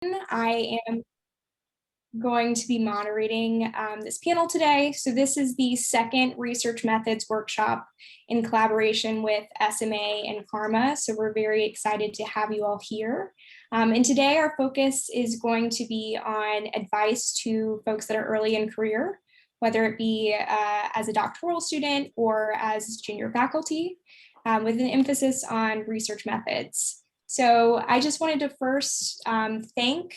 I am going to be moderating this panel today. So this is the second research methods workshop in collaboration with SMA and CARMA. So we're very excited to have you all here. And today our focus is going to be on advice to folks that are early in career, whether it be as a doctoral student or as junior faculty, with an emphasis on research methods. So I just wanted to first thank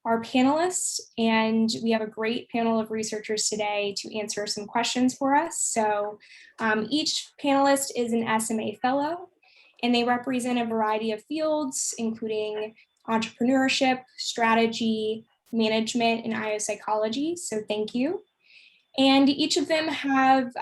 our panelists, and we have a great panel of researchers today to answer some questions for us. So each panelist is an SMA fellow, and they represent a variety of fields, including entrepreneurship, strategy, management, and IO psychology. So thank you. And each of them have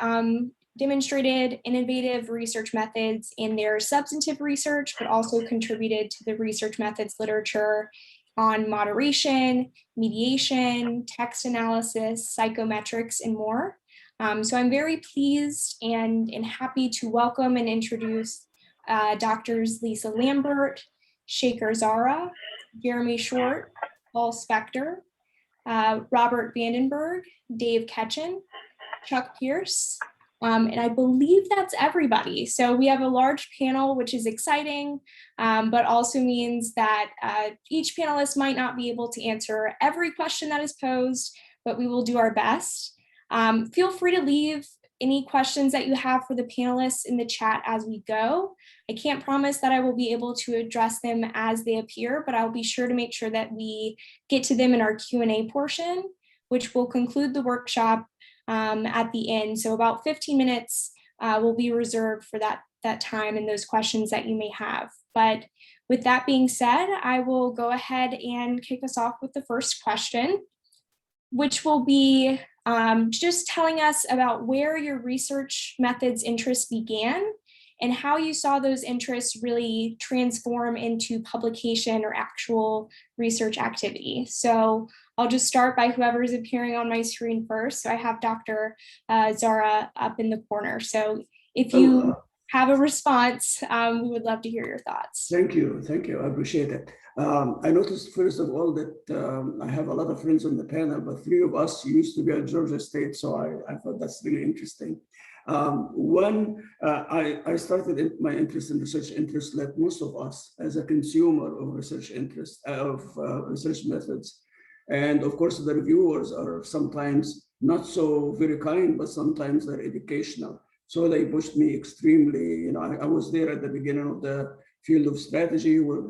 demonstrated innovative research methods in their substantive research, but also contributed to the research methods literature on moderation, mediation, text analysis, psychometrics, and more. So I'm very pleased and happy to welcome and introduce Doctors Lisa Lambert, Shaker Zara, Jeremy Short, Paul Spector, Robert Vandenberg, Dave Ketchen, Chuck Pierce, and I believe that's everybody. So we have a large panel, which is exciting, but also means that each panelist might not be able to answer every question that is posed, but we will do our best. Feel free to leave any questions that you have for the panelists in the chat as we go. I can't promise that I will be able to address them as they appear, but I'll be sure to make sure that we get to them in our Q&A portion, which will conclude the workshop at the end. So about 15 minutes will be reserved for that time and those questions that you may have. But with that being said, I will go ahead and kick us off with the first question, which will be just telling us about where your research methods interests began and how you saw those interests really transform into publication or actual research activity. So I'll just start by whoever is appearing on my screen first. So I have Dr. Zara up in the corner. So if you have a response, we would love to hear your thoughts. Thank you. I appreciate it. I noticed, first of all, that I have a lot of friends on the panel, but 3 of us used to be at Georgia State, so I thought that's really interesting. I started my interest in research interest like most of us as a consumer of research interest, of research methods. And of course, the reviewers are sometimes not so very kind, but sometimes they're educational. So they pushed me extremely. I was there at the beginning of the field of strategy, where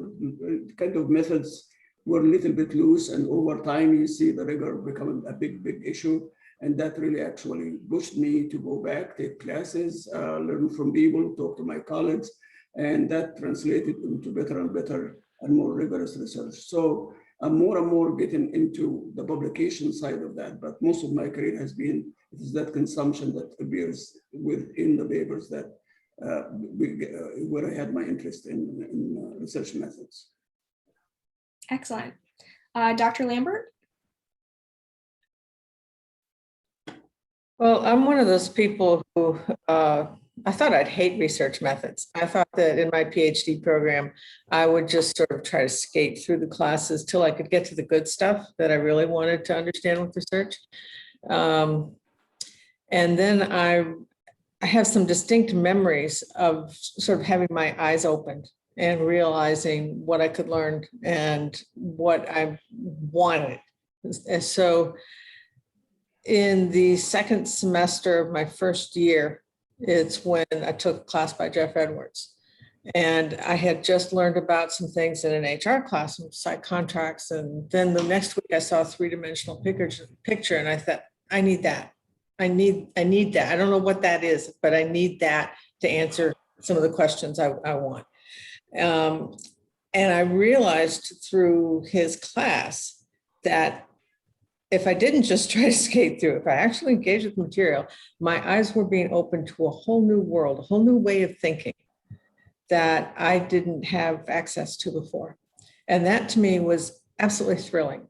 kind of methods were a little bit loose, and over time you see the rigor becoming a big issue. And that really actually pushed me to go back, take classes, learn from people, talk to my colleagues, and that translated into better and better and more rigorous research. So I'm more and more getting into the publication side of that, but most of my career has been, it is that consumption that appears within the papers that where I had my interest in research methods. Excellent. Dr. Lambert? Well, I'm one of those people who I thought I'd hate research methods. I thought that in my PhD program, I would just sort of try to skate through the classes till I could get to the good stuff that I really wanted to understand with research. And then I have some distinct memories of sort of having my eyes opened and realizing what I could learn and what I wanted. And so in the second semester of my first year, it's when I took a class by Jeff Edwards. And I had just learned about some things in an HR class, some psych contracts. And then the next week I saw a 3-dimensional picture and I thought, I need that. I need that. I don't know what that is, but I need that to answer some of the questions I want. And I realized through his class that if I didn't just try to skate through, if I actually engaged with material, my eyes were being opened to a whole new world, a whole new way of thinking that I didn't have access to before. And that to me was absolutely thrilling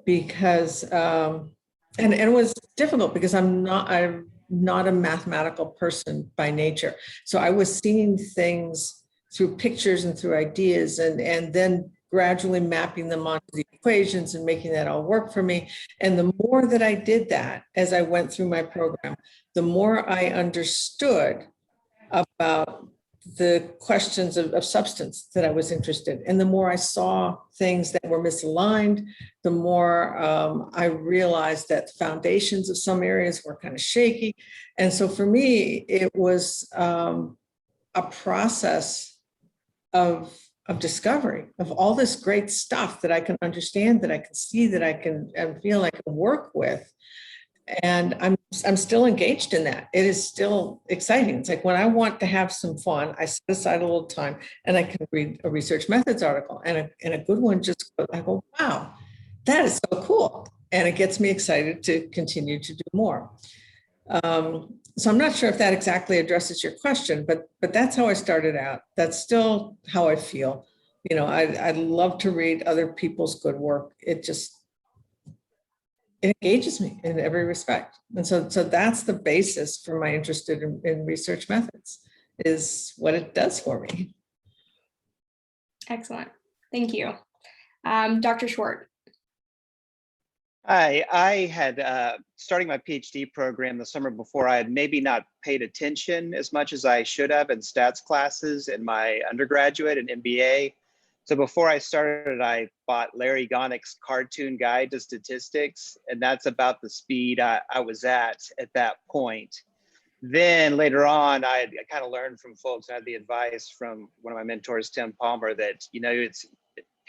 because, and it was difficult because I'm not a mathematical person by nature. So I was seeing things through pictures and through ideas and then gradually mapping them onto the equations and making that all work for me. And the more that I did that as I went through my program, the more I understood about the questions of substance that I was interested in. And the more I saw things that were misaligned, the more I realized that the foundations of some areas were kind of shaky. And so for me, it was a process of discovery of all this great stuff that I can understand, that I can see, that I can feel I can work with. And I'm still engaged in that. It is still exciting. It's like when I want to have some fun, I set aside a little time and I can read a research methods article, and a good one just goes, I go, wow, that is so cool. And it gets me excited to continue to do more. So I'm not sure if that exactly addresses your question, but that's how I started out. That's still how I feel. You know, I love to read other people's good work. It engages me in every respect. And so that's the basis for my interest in research methods, is what it does for me. Excellent. Thank you. Dr. Schwartz. Hi, I had starting my PhD program the summer before. I had maybe not paid attention as much as I should have in stats classes in my undergraduate and MBA. So before I started, I bought Larry Gonick's Cartoon Guide to Statistics, and that's about the speed I was at that point. Then later on, I kind of learned from folks. I had the advice from one of my mentors, Tim Palmer, that, you know, it's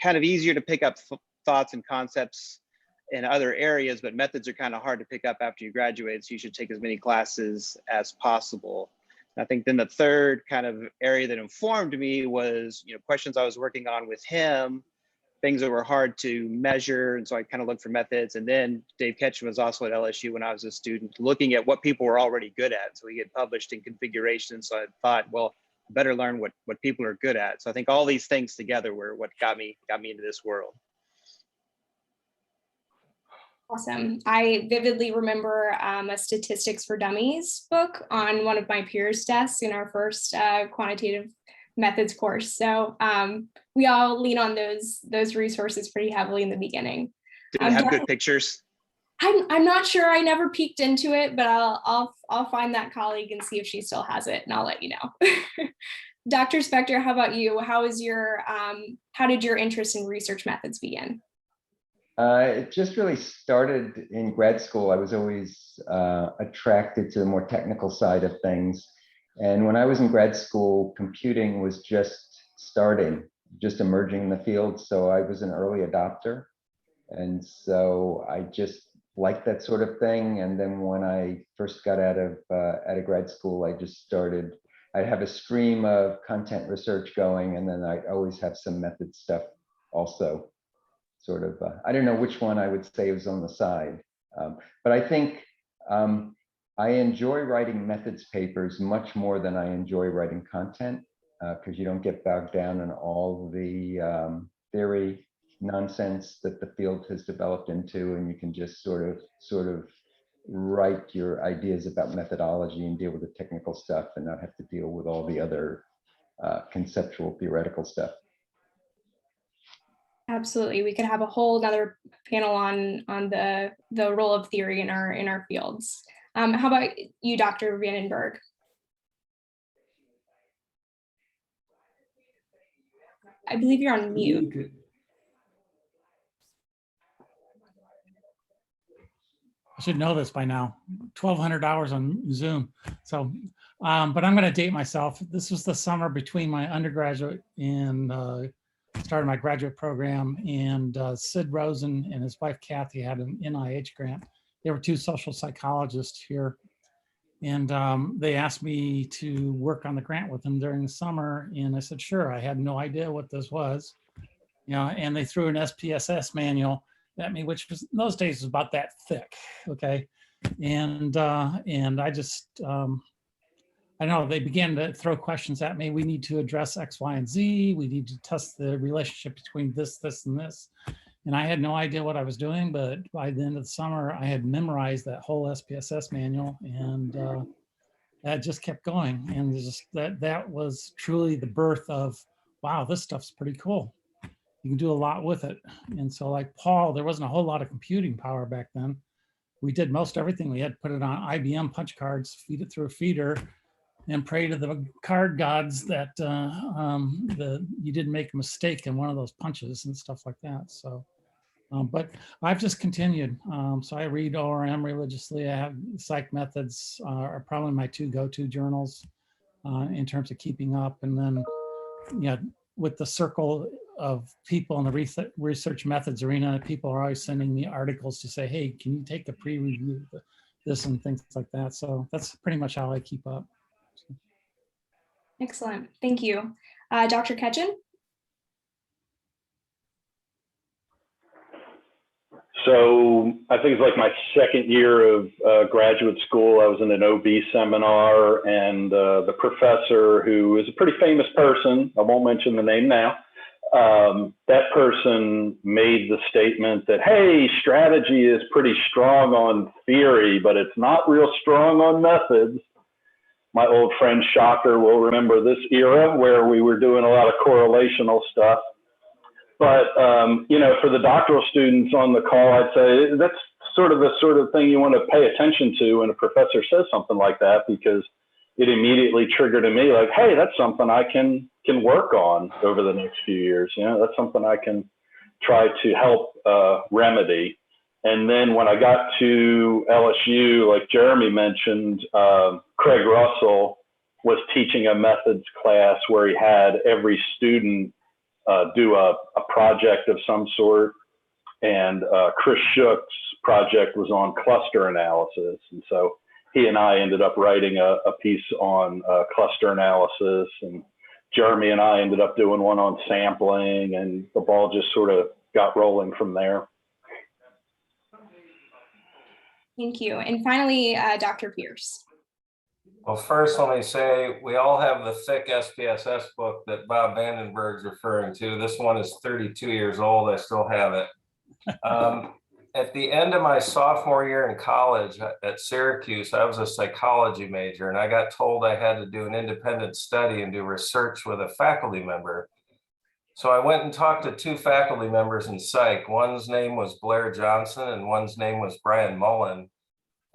kind of easier to pick up thoughts and concepts in other areas, but methods are kind of hard to pick up after you graduate. So you should take as many classes as possible. I think then the third kind of area that informed me was, you know, questions I was working on with him, things that were hard to measure. And so I kind of looked for methods. And then Dave Ketchum was also at LSU when I was a student, looking at what people were already good at. So he had published in configuration. So I thought, well, I better learn what people are good at. So I think all these things together were what got me into this world. Awesome. I vividly remember a Statistics for Dummies book on one of my peers' desks in our first quantitative methods course. So we all lean on those resources pretty heavily in the beginning. Did it have good pictures? I'm not sure. I never peeked into it, but I'll find that colleague and see if she still has it, and I'll let you know. Dr. Spector, how about you? How did your interest in research methods begin? It just really started in grad school. I was always attracted to the more technical side of things. And when I was in grad school, computing was just starting, just emerging in the field. So I was an early adopter. And so I just liked that sort of thing. And then when I first got out of grad school, I just started, I'd have a stream of content research going, and then I'd always have some method stuff also. Sort of, I don't know which one I would say was on the side, but I think I enjoy writing methods papers much more than I enjoy writing content, because you don't get bogged down in all the theory nonsense that the field has developed into, and you can just sort of write your ideas about methodology and deal with the technical stuff and not have to deal with all the other conceptual theoretical stuff. Absolutely. We could have a whole nother panel on the role of theory in our fields. How about you, Dr. Vandenberg? I believe you're on mute. I should know this by now. 1,200 hours on Zoom. So, but I'm going to date myself. This was the summer between my undergraduate and started my graduate program, and Sid Rosen and his wife Kathy had an NIH grant. They were two social psychologists here, and they asked me to work on the grant with them during the summer, and I said sure. I had no idea what this was, you know, and they threw an SPSS manual at me, which was in those days was about that thick, okay, and I just I know they began to throw questions at me. We need to address X, Y, and Z. We need to test the relationship between this, and this. And I had no idea what I was doing, but by the end of the summer, I had memorized that whole SPSS manual, and that just kept going. And just that was truly the birth of, wow, this stuff's pretty cool. you can do a lot with it. And so like Paul, there wasn't a whole lot of computing power back then. We did most everything. We had to put it on IBM punch cards, feed it through a feeder, and pray to the card gods that you didn't make a mistake in one of those punches and stuff like that. So, but I've just continued. So I read ORM religiously. I have Psych Methods are probably my two go-to journals in terms of keeping up. And then, yeah, with the circle of people in the research methods arena, people are always sending me articles to say, hey, can you take a pre-review of this and things like that. So that's pretty much how I keep up. Excellent. Thank you. Dr. Ketchen? So I think it's like my second year of graduate school. I was in an OB seminar, and the professor, who is a pretty famous person, I won't mention the name now, that person made the statement that, hey, strategy is pretty strong on theory, but it's not real strong on methods. My old friend Shocker will remember this era where we were doing a lot of correlational stuff. But, you know, for the doctoral students on the call, I'd say that's sort of the sort of thing you want to pay attention to when a professor says something like that, because it immediately triggered in me like, hey, that's something I can work on over the next few years. You know, that's something I can try to help remedy. And then when I got to LSU, like Jeremy mentioned, Craig Russell was teaching a methods class where he had every student do a project of some sort. And Chris Shook's project was on cluster analysis. And so he and I ended up writing a piece on cluster analysis, and Jeremy and I ended up doing one on sampling, and the ball just sort of got rolling from there. Thank you. And finally, Dr. Pierce. Well, first, let me say we all have the thick SPSS book that Bob Vandenberg's referring to. This one is 32 years old. I still have it. At the end of my sophomore year in college at Syracuse, I was a psychology major, and I got told I had to do an independent study and do research with a faculty member. So I went and talked to two faculty members in psych. One's name was Blair Johnson and one's name was Brian Mullen.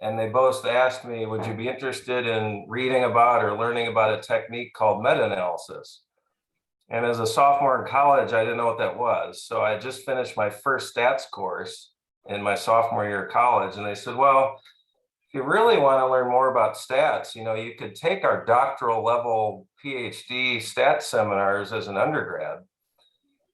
And they both asked me, would you be interested in reading about or learning about a technique called meta-analysis? And as a sophomore in college, I didn't know what that was. So I just finished my first stats course in my sophomore year of college. And they said, well, if you really want to learn more about stats, you know, you could take our doctoral level PhD stats seminars as an undergrad.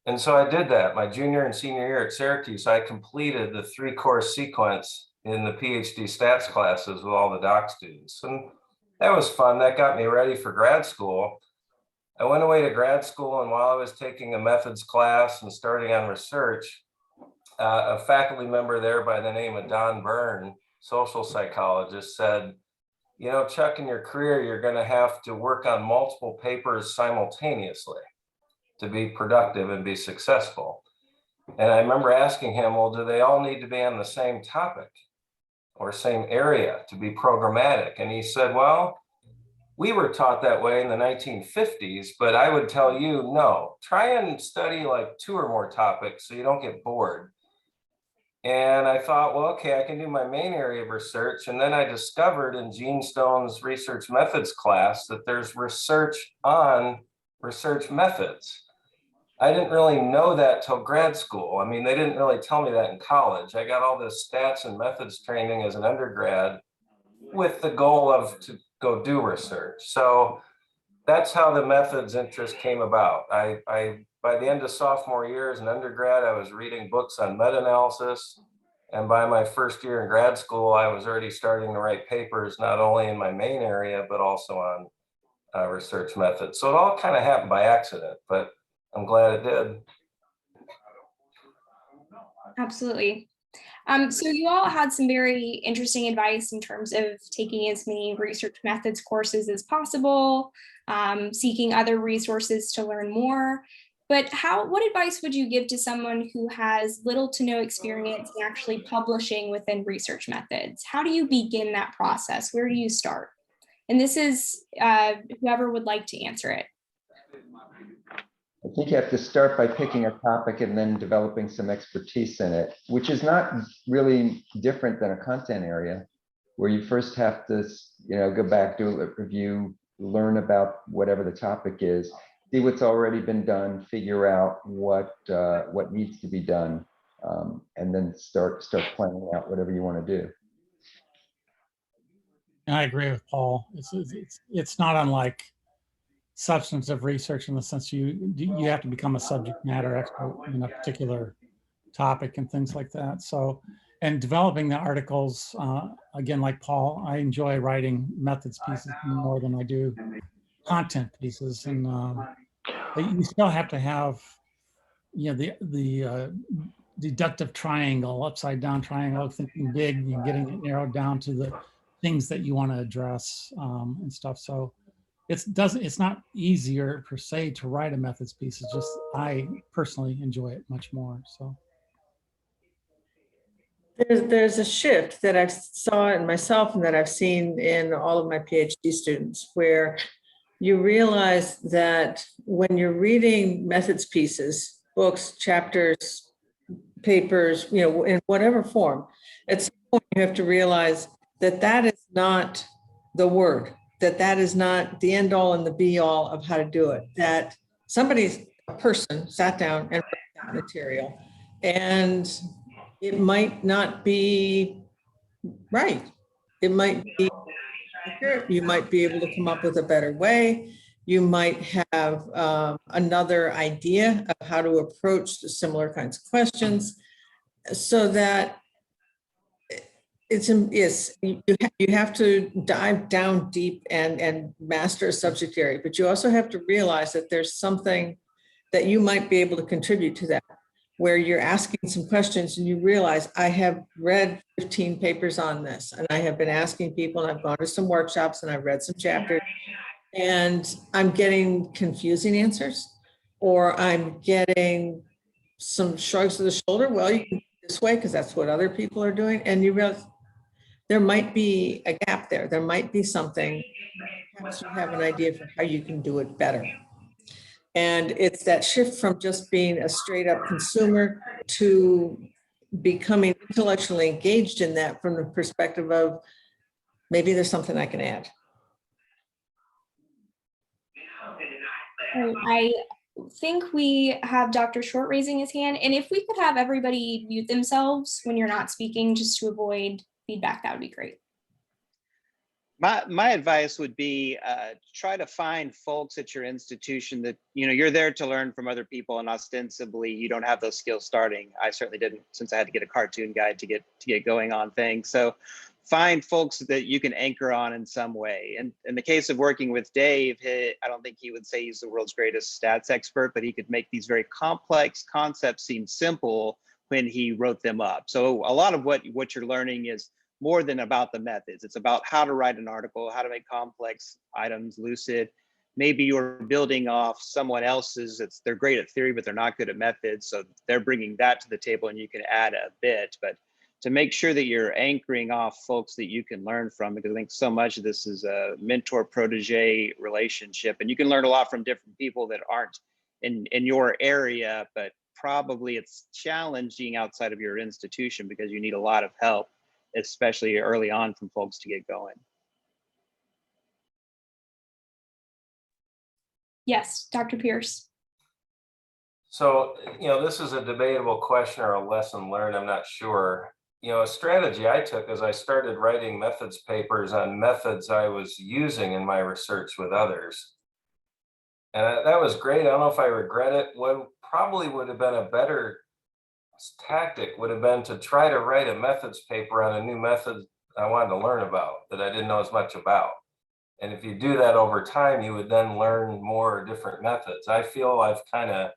And so I did that. My junior and senior year at Syracuse, I completed the 3-course sequence in the PhD stats classes with all the doc students. And that was fun. That got me ready for grad school. I went away to grad school, and while I was taking a methods class and starting on research, a faculty member there by the name of Don Byrne, social psychologist, said, you know, Chuck, in your career, you're going to have to work on multiple papers simultaneously to be productive and be successful. And I remember asking him, well, do they all need to be on the same topic or same area to be programmatic? And he said, well, we were taught that way in the 1950s, but I would tell you, no, try and study like 2 or more topics so you don't get bored. And I thought, well, okay, I can do my main area of research. And then I discovered in Gene Stone's research methods class that there's research on research methods. I didn't really know that till grad school. I mean, they didn't really tell me that in college. I got all this stats and methods training as an undergrad with the goal of to go do research. So that's how the methods interest came about. By the end of sophomore year as an undergrad, I was reading books on meta-analysis. And by my first year in grad school, I was already starting to write papers, not only in my main area, but also on research methods. So it all kind of happened by accident, but I'm glad it did. Absolutely. So you all had some very interesting advice in terms of taking as many research methods courses as possible, seeking other resources to learn more. But what advice would you give to someone who has little to no experience in actually publishing within research methods? How do you begin that process? Where do you start? And this is whoever would like to answer it. I think you have to start by picking a topic and then developing some expertise in it, which is not really different than a content area, where you first have to, go back, do a review, learn about whatever the topic is, see what's already been done, figure out what needs to be done, and then start planning out whatever you want to do. I agree with Paul. It's not unlike substantive research in the sense you have to become a subject matter expert in a particular topic and things like that. So, and developing the articles, again, like Paul, I enjoy writing methods pieces more than I do content pieces. And but you still have to have, the deductive triangle, upside down triangle, thinking big and getting it narrowed down to the things that you want to address and stuff. So it's not easier per se to write a methods piece. It's just I personally enjoy it much more. So there's a shift that I saw in myself and that I've seen in all of my PhD students, where you realize that when you're reading methods pieces, books, chapters, papers, in whatever form, at some point you have to realize that that is not the word, that is not the end all and the be all of how to do it, that a person sat down and wrote that material, and it might not be right. It might be accurate. You might be able to come up with a better way. You might have another idea of how to approach similar kinds of questions, so that you have to dive down deep and master a subject area, but you also have to realize that there's something that you might be able to contribute to that, where you're asking some questions and you realize, I have read 15 papers on this, and I have been asking people, and I've gone to some workshops, and I've read some chapters, and I'm getting confusing answers, or I'm getting some shrugs of the shoulder. Well, you can do it this way because that's what other people are doing. And you realize there might be a gap there. There might be something, perhaps you have an idea for how you can do it better. And it's that shift from just being a straight up consumer to becoming intellectually engaged in that from the perspective of, maybe there's something I can add. I think we have Dr. Short raising his hand, and if we could have everybody mute themselves when you're not speaking, just to avoid feedback, that would be great. My advice would be try to find folks at your institution that, you're there to learn from other people, and ostensibly you don't have those skills starting. I certainly didn't, since I had to get a cartoon guide to get going on things. So find folks that you can anchor on in some way. And in the case of working with Dave, I don't think he would say he's the world's greatest stats expert, but he could make these very complex concepts seem simple when he wrote them up. So a lot of what you're learning is more than about the methods. It's about how to write an article, how to make complex items lucid. Maybe you're building off someone else's, they're great at theory, but they're not good at methods. So they're bringing that to the table, and you can add a bit. But to make sure that you're anchoring off folks that you can learn from, because I think so much of this is a mentor-protege relationship, and you can learn a lot from different people that aren't in your area, but probably it's challenging outside of your institution because you need a lot of help, especially early on, from folks to get going. Yes, Dr. Pierce. So, this is a debatable question or a lesson learned, I'm not sure. A strategy I took is I started writing methods papers on methods I was using in my research with others. And that was great. I don't know if I regret it. What probably would have been a better tactic would have been to try to write a methods paper on a new method I wanted to learn about that I didn't know as much about. And if you do that over time, you would then learn more different methods. I feel I've kind of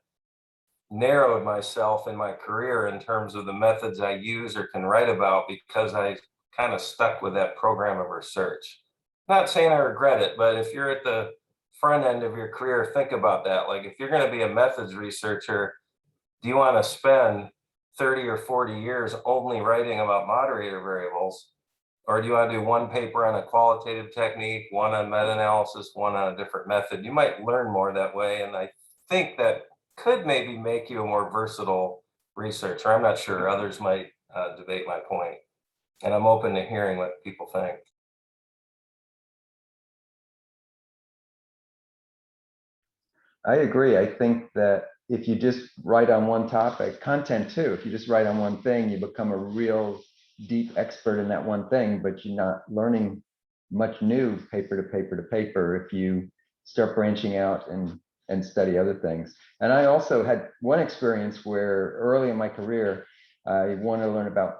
narrowed myself in my career in terms of the methods I use or can write about, because I kind of stuck with that program of research. Not saying I regret it, but if you're at the front end of your career, think about that. Like, if you're going to be a methods researcher, do you want to spend 30 or 40 years only writing about moderator variables? Or do you want to do one paper on a qualitative technique, one on meta-analysis, one on a different method? You might learn more that way. And I think that could maybe make you a more versatile researcher. I'm not sure. Others might debate my point. And I'm open to hearing what people think. I agree. I think that if you just write on one topic, content too, if you just write on one thing, you become a real deep expert in that one thing, but you're not learning much new paper to paper to paper if you start branching out and study other things. And I also had one experience where early in my career, I wanted to learn about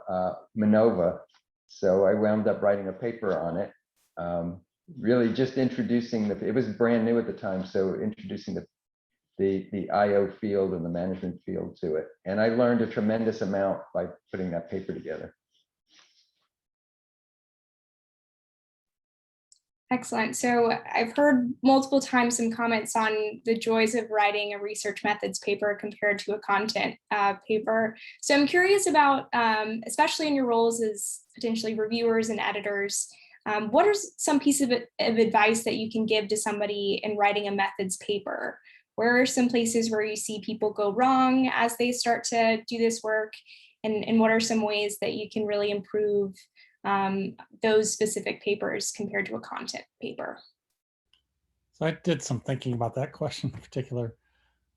manova. So I wound up writing a paper on it. Really just introducing it was brand new at the time. So introducing the IO field and the management field to it. And I learned a tremendous amount by putting that paper together. Excellent. So I've heard multiple times some comments on the joys of writing a research methods paper compared to a content paper. So I'm curious about, especially in your roles as potentially reviewers and editors, what are some pieces of advice that you can give to somebody in writing a methods paper? Where are some places where you see people go wrong as they start to do this work? And what are some ways that you can really improve those specific papers compared to a content paper? So I did some thinking about that question in particular.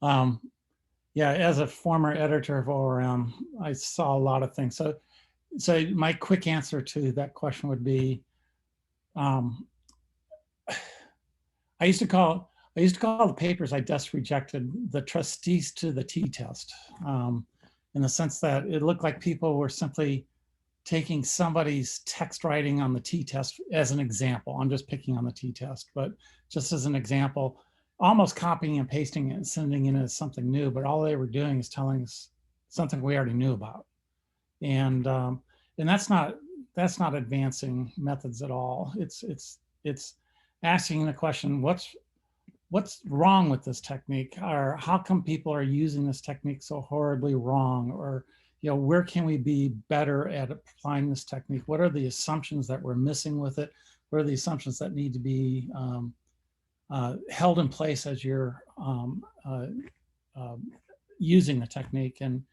Yeah, as a former editor of ORM, I saw a lot of things. So my quick answer to that question would be, I used to call the papers I just rejected the trustees to the t-test, in the sense that it looked like people were simply taking somebody's text writing on the t-test as an example. I'm just picking on the t-test, but just as an example, almost copying and pasting it and sending it as something new, but all they were doing is telling us something we already knew about. And that's not advancing methods at all. It's asking the question, what's wrong with this technique, or how come people are using this technique so horribly wrong, or where can we be better at applying this technique? What are the assumptions that we're missing with it? What are the assumptions that need to be held in place as you're using the technique? And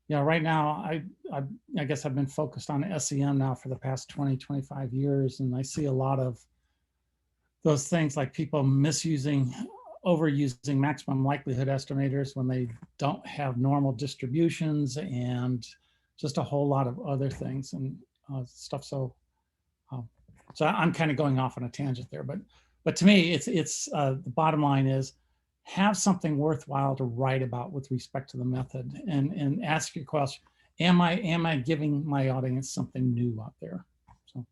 right now, I guess I've been focused on SEM now for the past 20, 25 years, and I see a lot of those things like people overusing maximum likelihood estimators when they don't have normal distributions, and just a whole lot of other things and stuff. So I'm kind of going off on a tangent there, but to me, it's the bottom line is have something worthwhile to write about with respect to the method, and ask your question: Am I giving my audience something new out there? So,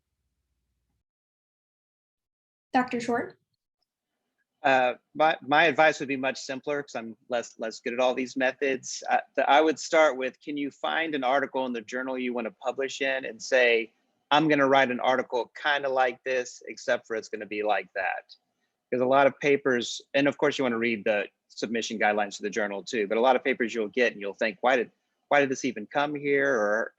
Dr. Short. My advice would be much simpler because I'm less good at all these methods. I would start with, can you find an article in the journal you want to publish in and say, I'm going to write an article kind of like this, except for it's going to be like that. Because a lot of papers, and of course you want to read the submission guidelines to the journal too, but a lot of papers you'll get and you'll think, why did this even come here? Or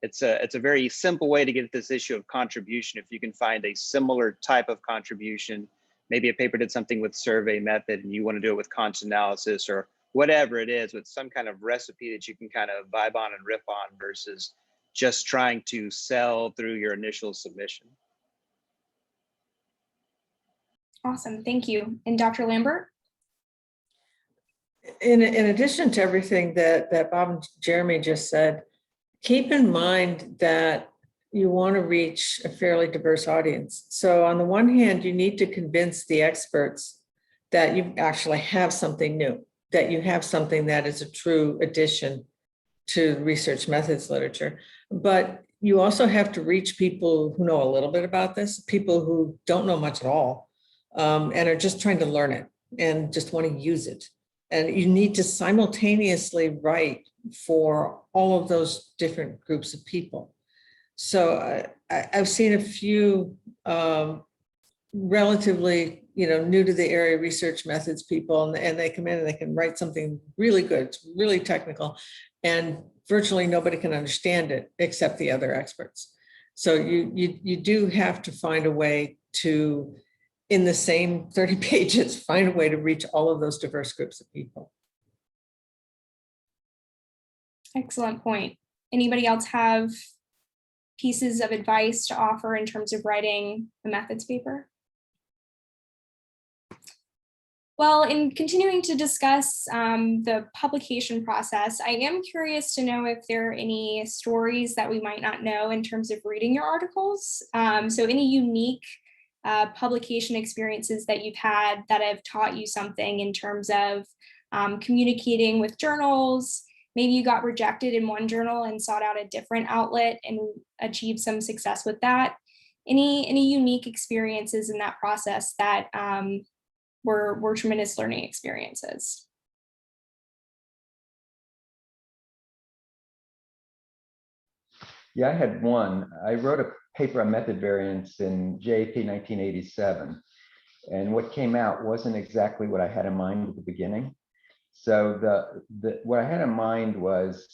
it's a very simple way to get at this issue of contribution. If you can find a similar type of contribution, maybe a paper did something with survey method and you want to do it with content analysis or whatever it is, with some kind of recipe that you can kind of vibe on and riff on versus just trying to sell through your initial submission. Awesome, thank you. And Dr. Lambert? In addition to everything that Bob and Jeremy just said, keep in mind that you want to reach a fairly diverse audience. So on the one hand, you need to convince the experts that you actually have something new, that you have something that is a true addition to research methods literature. But you also have to reach people who know a little bit about this, people who don't know much at all, and are just trying to learn it and just want to use it. And you need to simultaneously write for all of those different groups of people. So I've seen a few relatively, new to the area research methods people, and they come in and they can write something really good. It's really technical, and virtually nobody can understand it except the other experts. So you do have to find a way to, in the same 30 pages, find a way to reach all of those diverse groups of people. Excellent point. Anybody else have pieces of advice to offer in terms of writing a methods paper? Well, in continuing to discuss the publication process, I am curious to know if there are any stories that we might not know in terms of reading your articles. So any unique publication experiences that you've had that have taught you something in terms of communicating with journals. Maybe you got rejected in one journal and sought out a different outlet and achieved some success with that. Any unique experiences in that process that were tremendous learning experiences? Yeah, I had one. I wrote a paper on method variance in JAP 1987. And what came out wasn't exactly what I had in mind at the beginning. So what I had in mind was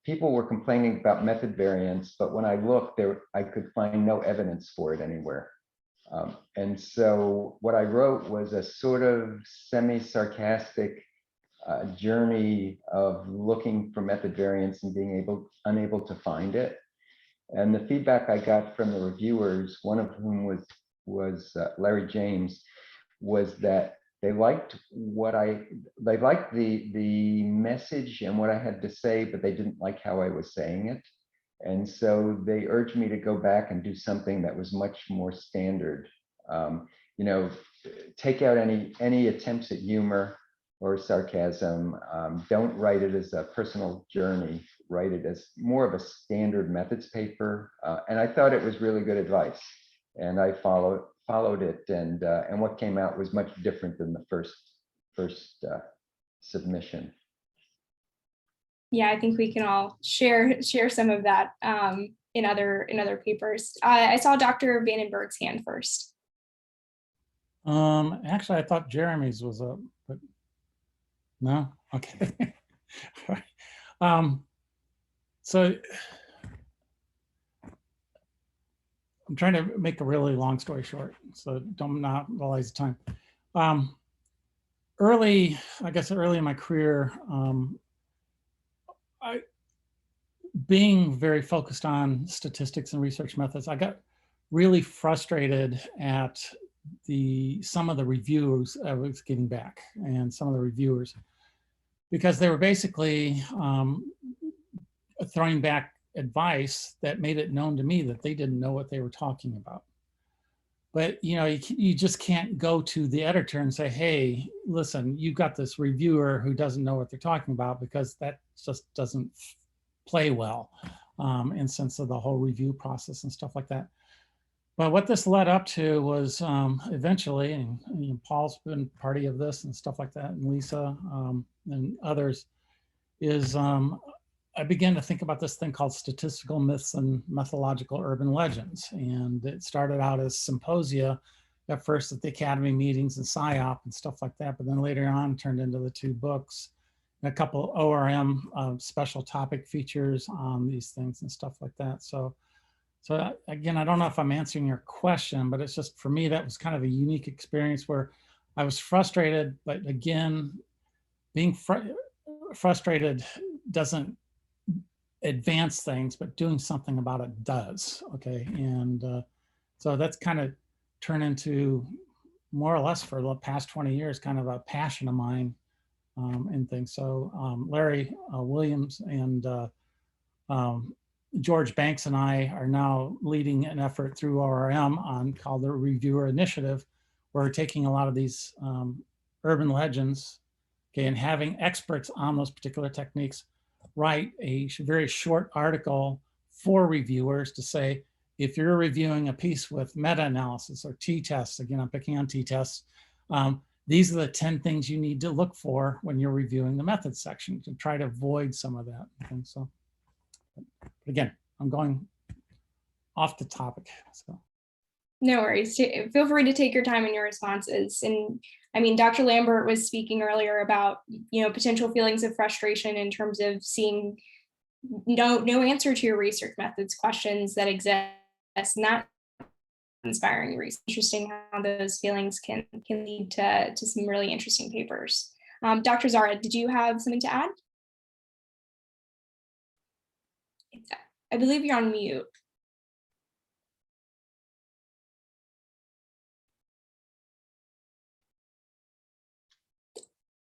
people were complaining about method variance, but when I looked there, I could find no evidence for it anywhere. And so what I wrote was a sort of semi-sarcastic journey of looking for method variance and being unable to find it. And the feedback I got from the reviewers, one of whom was Larry James, was that they liked the message and what I had to say, but they didn't like how I was saying it. And so they urged me to go back and do something that was much more standard. You know, take out any attempts at humor or sarcasm. Don't write it as a personal journey. Write it as more of a standard methods paper. And I thought it was really good advice. And I followed it, and what came out was much different than the first submission. Yeah, I think we can all share some of that in other papers. I saw Dr. Vandenberg's hand first. Actually, I thought Jeremy's was up, but no. Okay. All right. So I'm trying to make a really long story short, so don't monopolize the time. Early in my career, being very focused on statistics and research methods, I got really frustrated at some of the reviews I was getting back and some of the reviewers, because they were basically throwing back advice that made it known to me that they didn't know what they were talking about. But you just can't go to the editor and say, hey, listen, you've got this reviewer who doesn't know what they're talking about, because that just doesn't play well in sense of the whole review process and stuff like that. But what this led up to was eventually, and Paul's been part of this and stuff like that, and Lisa and others, is I began to think about this thing called statistical myths and methodological urban legends. And it started out as symposia at first at the academy meetings and PSYOP and stuff like that. But then later on turned into the 2 books and a couple ORM special topic features on these things and stuff like that. So again, I don't know if I'm answering your question, but it's just, for me, that was kind of a unique experience where I was frustrated, but again, being frustrated doesn't advance things, but doing something about it does. Okay. And so that's kind of turned into, more or less for the past 20 years, kind of a passion of mine and things. So Larry Williams and George Banks and I are now leading an effort through ORM called the Reviewer Initiative. We're taking a lot of these urban legends, okay, and having experts on those particular techniques write a very short article for reviewers to say, if you're reviewing a piece with meta-analysis or t-tests, again, I'm picking on t-tests, these are the 10 things you need to look for when you're reviewing the methods section to try to avoid some of that. And so, again, I'm going off the topic. So. No worries. Feel free to take your time in your responses. And I mean, Dr. Lambert was speaking earlier about, potential feelings of frustration in terms of seeing no answer to your research methods questions that exist, not inspiring research. Interesting how those feelings can lead to some really interesting papers. Dr. Zara, did you have something to add? I believe you're on mute.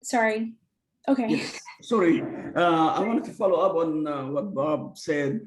Sorry. Okay. Yes, sorry. I wanted to follow up on what Bob said.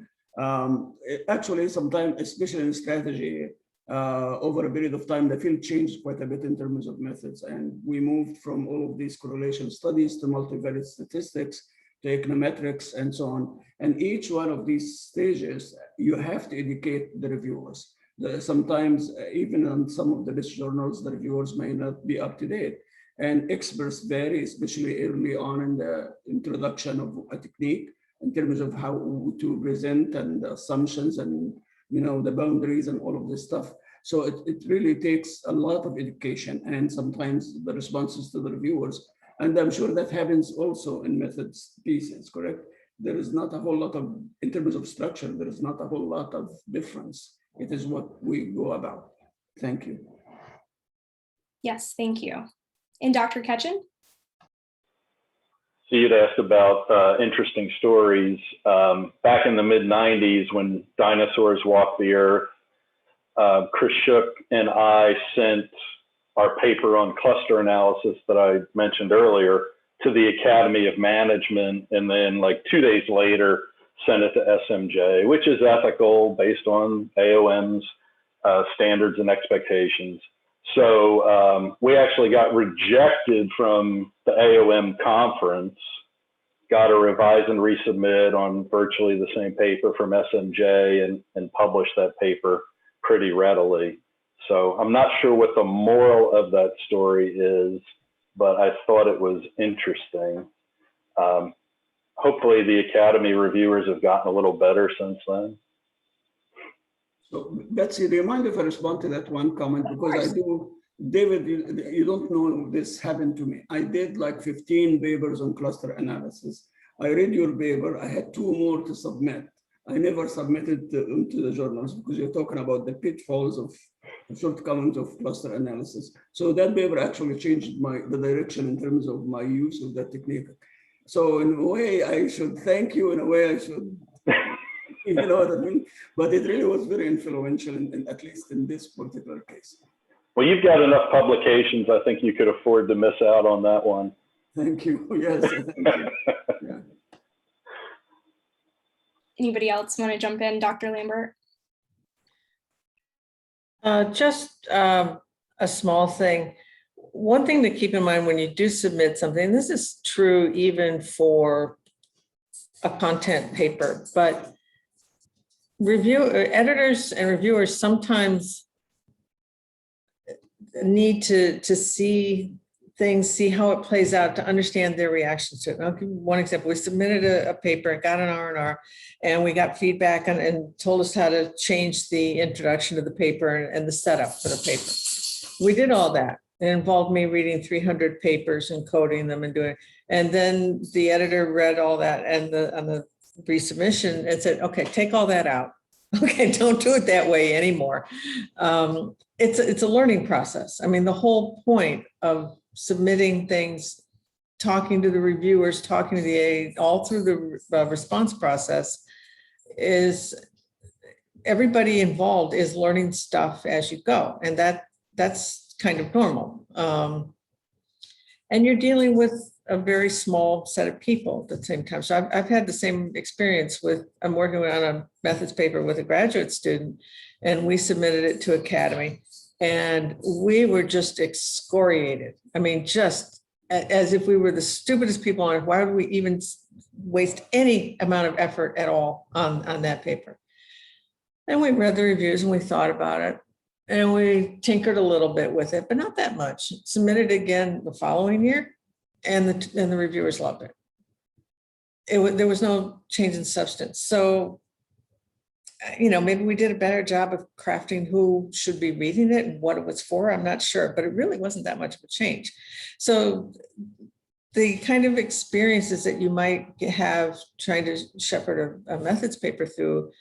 Actually, sometimes, especially in strategy, over a period of time, the field changed quite a bit in terms of methods. And we moved from all of these correlation studies to multivariate statistics, to econometrics, and so on. And each one of these stages, you have to educate the reviewers. Sometimes, even on some of the best journals, the reviewers may not be up to date. And experts vary, especially early on in the introduction of a technique in terms of how to present and the assumptions and the boundaries and all of this stuff. So it really takes a lot of education and sometimes the responses to the reviewers. And I'm sure that happens also in methods pieces, correct? There is not a whole lot of, in terms of structure, there is not a whole lot of difference. It is what we go about. Thank you. Yes, thank you. And Dr. Ketchen? So you'd asked about interesting stories. Back in the mid-90s, when dinosaurs walked the earth, Chris Shook and I sent our paper on cluster analysis that I mentioned earlier to the Academy of Management, and then like 2 days later, sent it to SMJ, which is ethical based on AOM's standards and expectations. So we actually got rejected from the AOM conference, got to revise and resubmit on virtually the same paper from SMJ and published that paper pretty readily. So I'm not sure what the moral of that story is, but I thought it was interesting. Hopefully the Academy reviewers have gotten a little better since then. So Betsy, do you mind if I respond to that one comment? Because I do, David, you don't know this happened to me. I did like 15 papers on cluster analysis. I read your paper, I had 2 more to submit. I never submitted into the journals because you're talking about the pitfalls of shortcomings of cluster analysis. So that paper actually changed the direction in terms of my use of that technique. So in a way, I should thank you, in a way I should, you know what I mean? But it really was very influential, at least in this particular case. Well, you've got enough publications. I think you could afford to miss out on that one. Thank you. Yes, thank you. Yeah. Anybody else want to jump in, Dr. Lambert? Just a small thing. One thing to keep in mind when you do submit something, this is true even for a content paper, but editors and reviewers sometimes need to see things, see how it plays out to understand their reactions to it. I'll give you one example. We submitted a paper, got an R&R, and we got feedback and told us how to change the introduction to the paper and the setup for the paper. We did all that. It involved me reading 300 papers and coding them and doing it. And then the editor read all that and on the resubmission and said, okay, take all that out. Okay, don't do it that way anymore. It's a learning process. I mean, the whole point of submitting things, talking to the reviewers, talking to the aide, all through the response process is everybody involved is learning stuff as you go. And that's kind of normal. And you're dealing with a very small set of people at the same time. So I've had the same experience I'm working on a methods paper with a graduate student, and we submitted it to Academy, and we were just excoriated. I mean, just as if we were the stupidest people on earth. Why would we even waste any amount of effort at all on that paper? And we read the reviews and we thought about it. And we tinkered a little bit with it, but not that much. Submitted again the following year, and the reviewers loved it. There was no change in substance. So, maybe we did a better job of crafting who should be reading it and what it was for. I'm not sure, but it really wasn't that much of a change. So the kind of experiences that you might have trying to shepherd a methods paper through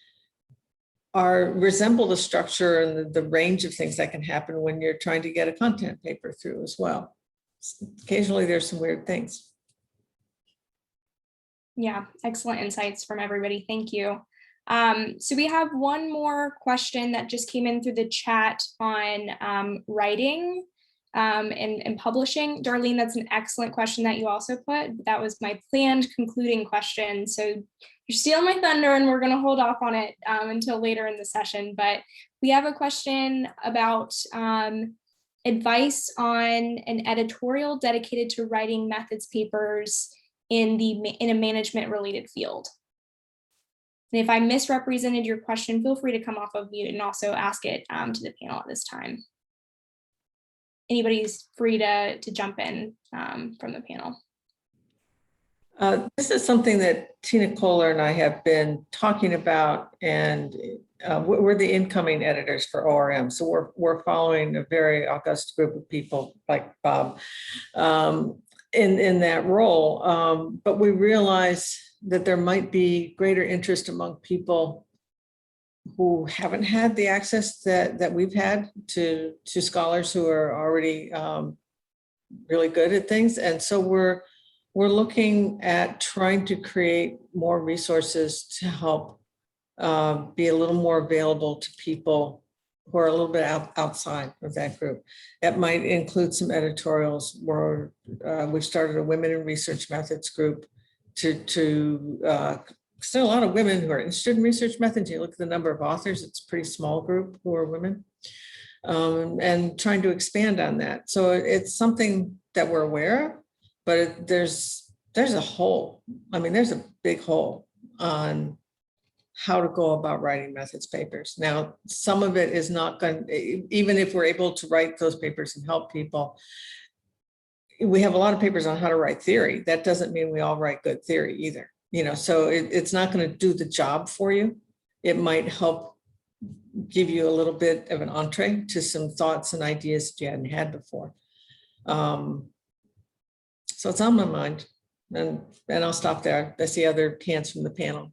resemble the structure and the range of things that can happen when you're trying to get a content paper through as well. Occasionally there's some weird things. Yeah, excellent insights from everybody. Thank you. So we have one more question that just came in through the chat on writing and publishing. Darlene, that's an excellent question that you also put. That was my planned concluding question. So you're stealing my thunder and we're going to hold off on it until later in the session. But we have a question about advice on an editorial dedicated to writing methods papers in a management related field. And if I misrepresented your question, feel free to come off of mute and also ask it to the panel at this time. Anybody's free to jump in from the panel. This is something that Tina Kohler and I have been talking about, and we're the incoming editors for ORM. So we're following a very august group of people like Bob in that role. But we realize that there might be greater interest among people who haven't had the access that we've had to scholars who are already really good at things. And so we're looking at trying to create more resources to help be a little more available to people who are a little bit outside of that group. That might include some editorials where we've started a Women in Research Methods group to still a lot of women who are interested in research methods. You look at the number of authors, it's a pretty small group who are women, and trying to expand on that. So it's something that we're aware of, but there's a hole. I mean, there's a big hole on how to go about writing methods papers. Now, some of it is not going, even if we're able to write those papers and help people, we have a lot of papers on how to write theory. That doesn't mean we all write good theory either. You know, so it's not going to do the job for you. It might help give you a little bit of an entree to some thoughts and ideas that you hadn't had before. So it's on my mind, and I'll stop there. I see other hands from the panel.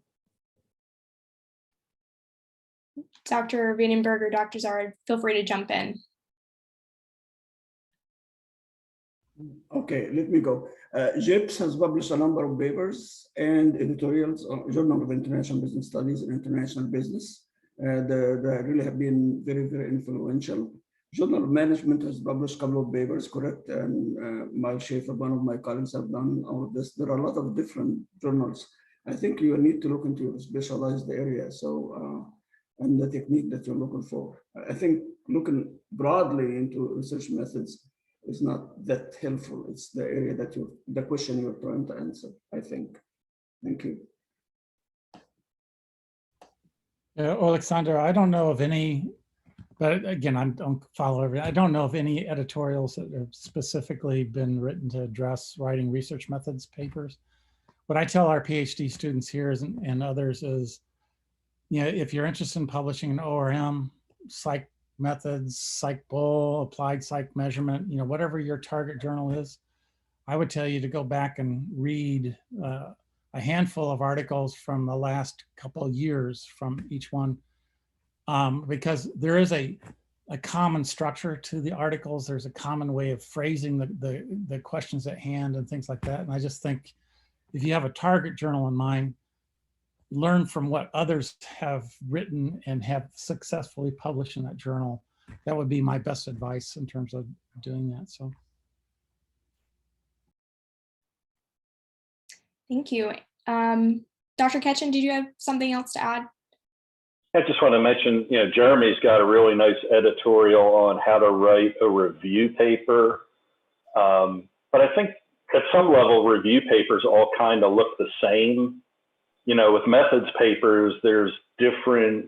Dr. Vandenberg or Dr. Zard, feel free to jump in. Okay, let me go. JIPS has published a number of papers and editorials on Journal of International Business Studies and International Business. They really have been very, very influential. Journal of Management has published a couple of papers, correct? And Mal Schaefer, one of my colleagues, have done all of this. There are a lot of different journals. I think you need to look into your specialized area. So, and the technique that you're looking for. I think looking broadly into research methods is not that helpful. It's the area that the question you're trying to answer, I think. Thank you. Alexander, I don't know of any, but again, I don't follow everything. I don't know of any editorials that have specifically been written to address writing research methods papers. What I tell our PhD students here is, and others is, you know, if you're interested in publishing an ORM, psych methods, psych bull, applied psych measurement, you know, whatever your target journal is, I would tell you to go back and read a handful of articles from the last couple of years from each one, because there is a common structure to the articles. There's a common way of phrasing the questions at hand and things like that. And I just think if you have a target journal in mind, learn from what others have written and have successfully published in that journal. That would be my best advice in terms of doing that. So. Thank you. Dr. Ketchen, did you have something else to add? I just want to mention, you know, Jeremy's got a really nice editorial on how to write a review paper. But I think at some level, review papers all kind of look the same. You know, with methods papers, there's different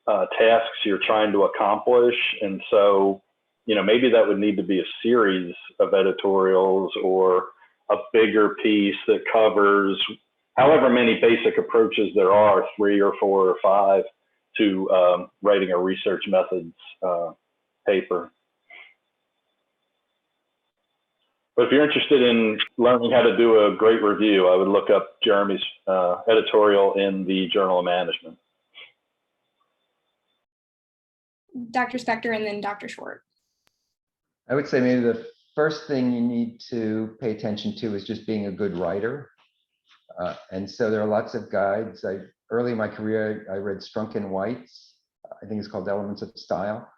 tasks you're trying to accomplish. And so, you know, maybe that would need to be a series of editorials or a bigger piece that covers however many basic approaches there are, 3 or 4 or 5, to writing a research methods paper. But if you're interested in learning how to do a great review, I would look up Jeremy's editorial in the Journal of Management. Dr. Spector and then Dr. Short. I would say maybe the first thing you need to pay attention to is just being a good writer. And so there are lots of guides. I early in my career, I read Strunk and White's, I think it's called Elements of Style.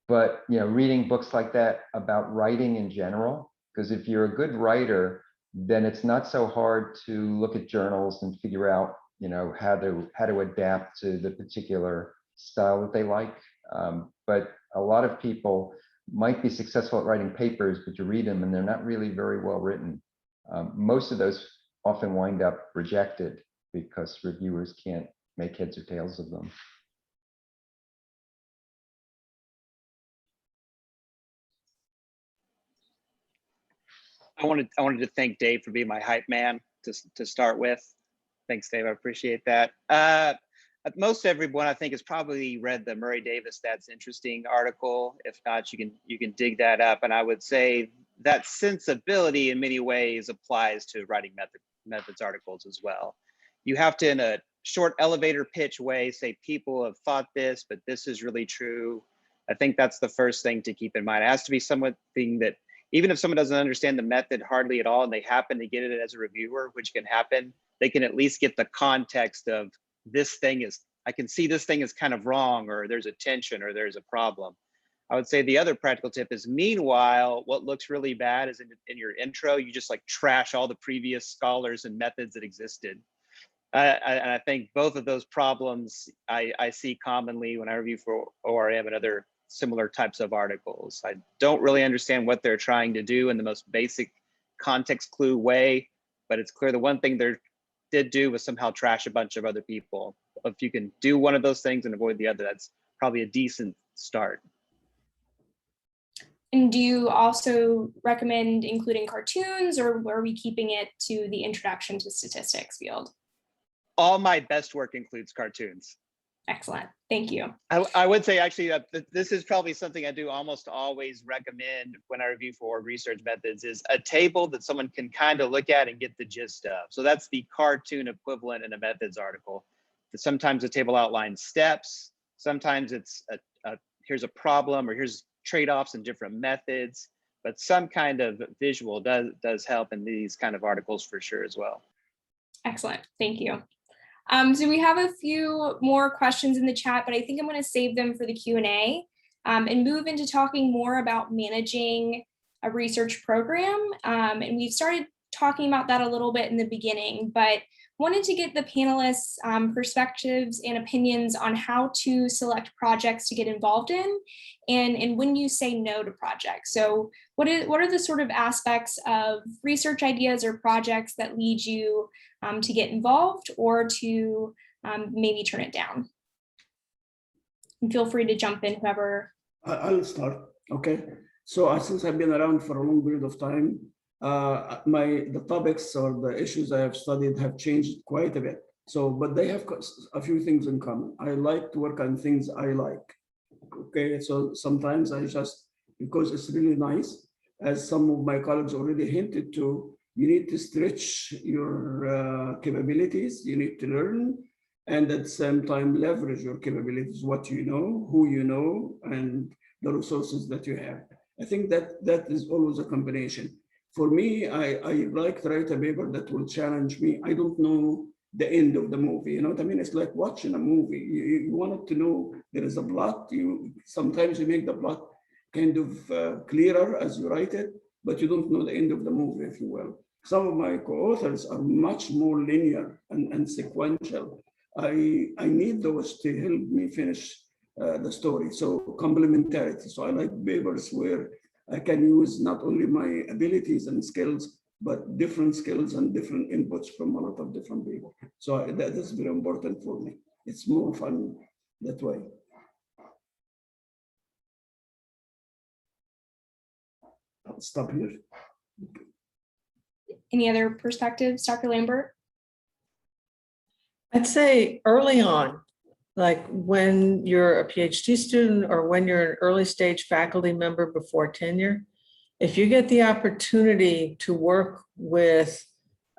But reading books like that about writing in general, because if you're a good writer, then it's not so hard to look at journals and figure out how to adapt to the particular style that they like. But a lot of people might be successful at writing papers, but you read them and they're not really very well written. Most of those often wind up rejected because reviewers can't make heads or tails of them. I wanted to thank Dave for being my hype man to start with. Thanks, Dave. I appreciate that. Most everyone, I think, has probably read the Murray Davis That's Interesting article. If not, you can dig that up. And I would say that sensibility in many ways applies to writing methods articles as well. You have to, in a short elevator pitch way, say people have thought this, but this is really true. I think that's the first thing to keep in mind. It has to be something that, even if someone doesn't understand the method hardly at all, and they happen to get it as a reviewer, which can happen, they can at least get the context of this thing is, I can see this thing is kind of wrong, or there's a tension, or there's a problem. I would say the other practical tip is, meanwhile, what looks really bad is in your intro, you just like trash all the previous scholars and methods that existed. And I think both of those problems I see commonly when I review for ORM and other similar types of articles. I don't really understand what they're trying to do in the most basic context clue way, but it's clear the one thing they did do was somehow trash a bunch of other people. If you can do one of those things and avoid the other, that's probably a decent start. And do you also recommend including cartoons, or are we keeping it to the introduction to statistics field? All my best work includes cartoons. Excellent. Thank you. I would say actually that this is probably something I do almost always recommend when I review for research methods, is a table that someone can kind of look at and get the gist of. So that's the cartoon equivalent in a methods article. Sometimes the table outlines steps. Sometimes it's here's a problem, or here's trade-offs in different methods, but some kind of visual does help in these kind of articles for sure as well. Excellent. Thank you. So we have a few more questions in the chat, but I think I'm going to save them for the Q&A and move into talking more about managing a research program. And we've started talking about that a little bit in the beginning, but wanted to get the panelists' perspectives and opinions on how to select projects to get involved in, and when you say no to projects. So what are the sort of aspects of research ideas or projects that lead you to get involved, or to maybe turn it down? And feel free to jump in, whoever. I'll start. Okay. So since I've been around for a long period of time, the topics or the issues I have studied have changed quite a bit. So, but they have a few things in common. I like to work on things I like. Okay. So sometimes I just, because it's really nice, as some of my colleagues already hinted to, you need to stretch your capabilities, you need to learn, and at the same time leverage your capabilities, what you know, who you know, and the resources that you have. I think that is always a combination. For me, I like to write a paper that will challenge me. I don't know the end of the movie, you know what I mean? It's like watching a movie. You wanted to know there is a plot. Sometimes you make the plot kind of clearer as you write it, but you don't know the end of the movie, if you will. Some of my co-authors are much more linear and sequential. I need those to help me finish the story. So complementarity. So I like papers where I can use not only my abilities and skills, but different skills and different inputs from a lot of different people. So that is very important for me. It's more fun that way. I'll stop here. Any other perspectives, Dr. Lambert? I'd say early on, like when you're a PhD student or when you're an early stage faculty member before tenure, if you get the opportunity to work with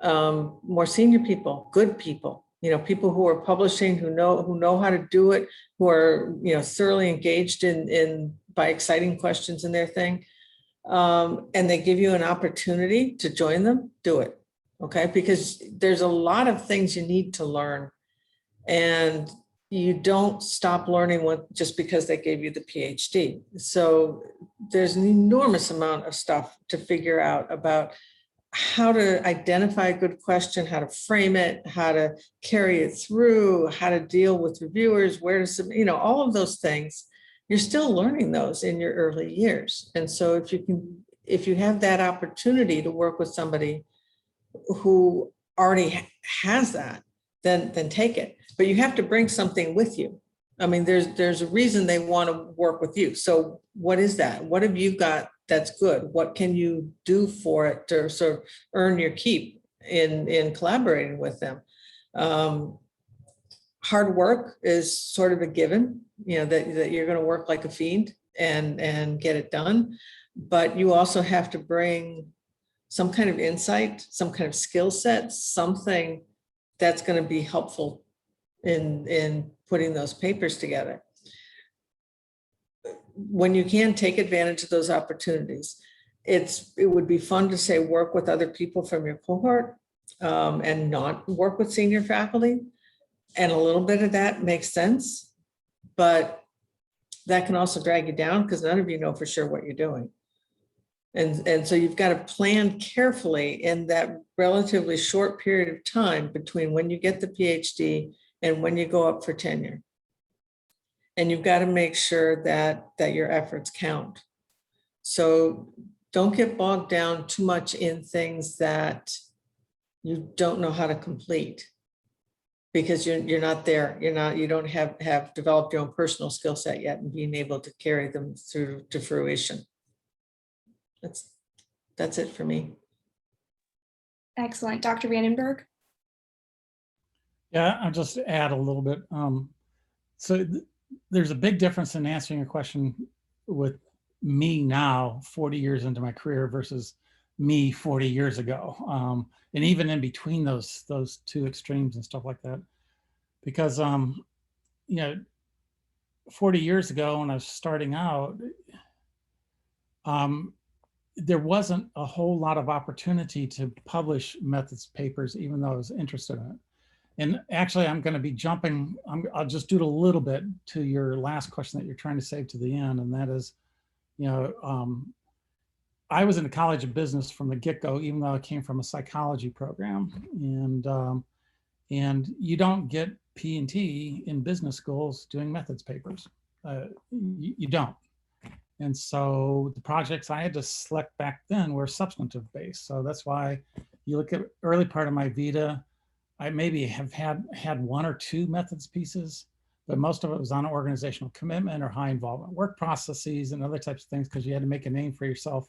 more senior people, good people, people who are publishing, who know how to do it, who are thoroughly engaged by exciting questions in their thing, and they give you an opportunity to join them, do it. Okay, because there's a lot of things you need to learn And you don't stop learning just because they gave you the PhD. So there's an enormous amount of stuff to figure out about how to identify a good question, how to frame it, how to carry it through, how to deal with reviewers, where to, all of those things. You're still learning those in your early years. And so if you have that opportunity to work with somebody who already has that, then take it. But you have to bring something with you. I mean, there's a reason they want to work with you. So what is that? What have you got that's good? What can you do for it to sort of earn your keep in collaborating with them? Hard work is sort of a given, that you're going to work like a fiend and get it done. But you also have to bring some kind of insight, some kind of skill set, something that's going to be helpful in putting those papers together. When you can take advantage of those opportunities, it would be fun to say work with other people from your cohort and not work with senior faculty. And a little bit of that makes sense, but that can also drag you down because none of you know for sure what you're doing. And so you've got to plan carefully in that relatively short period of time between when you get the PhD and when you go up for tenure. And you've got to make sure that your efforts count. So don't get bogged down too much in things that you don't know how to complete because you're not there. You don't have developed your own personal skill set yet and being able to carry them through to fruition. That's it for me. Excellent. Dr. Vandenberg? Yeah, I'll just add a little bit. There's a big difference in answering a question with me now, 40 years into my career versus me 40 years ago. And even in between those two extremes and stuff like that. Because, 40 years ago when I was starting out, there wasn't a whole lot of opportunity to publish methods papers, even though I was interested in it. And actually, I'm going to be jumping, I'll just do it a little bit to your last question that you're trying to save to the end. And that is, I was in the College of Business from the get-go, even though I came from a psychology program. And you don't get P&T in business schools doing methods papers. You don't. And so the projects I had to select back then were substantive based. So that's why you look at early part of my Vita, I maybe have had one or two methods pieces, but most of it was on organizational commitment or high involvement work processes and other types of things because you had to make a name for yourself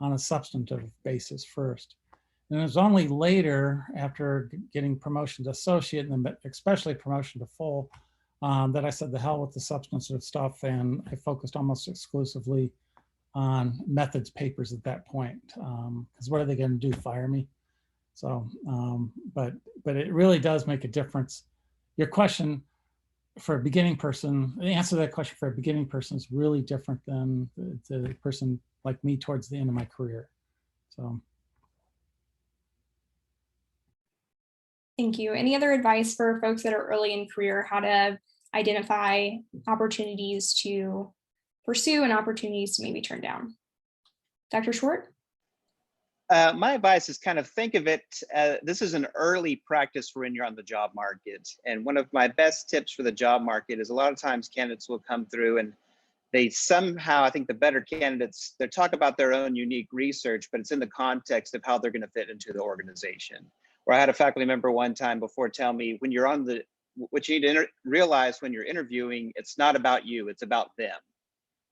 on a substantive basis first. And it was only later, after getting promotion to associate and then especially promotion to full, that I said the hell with the substantive stuff, and I focused almost exclusively on methods papers at that point. Because what are they going to do? Fire me? So, but it really does make a difference. Your question for a beginning person, the answer to that question for a beginning person is really different than the person like me towards the end of my career. So. Thank you. Any other advice for folks that are early in career, how to identify opportunities to pursue and opportunities to maybe turn down? Dr. Schwartz? My advice is kind of think of it, this is an early practice for when you're on the job market. And one of my best tips for the job market is a lot of times candidates will come through and they somehow, I think the better candidates, they talk about their own unique research, but it's in the context of how they're going to fit into the organization. Or I had a faculty member one time before tell me, when you're on what you need to realize when you're interviewing, it's not about you, it's about them.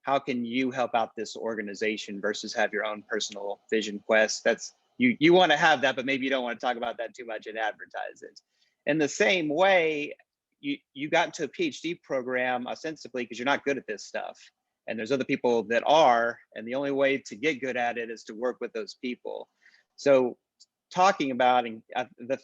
How can you help out this organization versus have your own personal vision quest? That's you want to have that, but maybe you don't want to talk about that too much and advertise it. In the same way, you got into a PhD program ostensibly because you're not good at this stuff. And there's other people that are, and the only way to get good at it is to work with those people. So talking about and the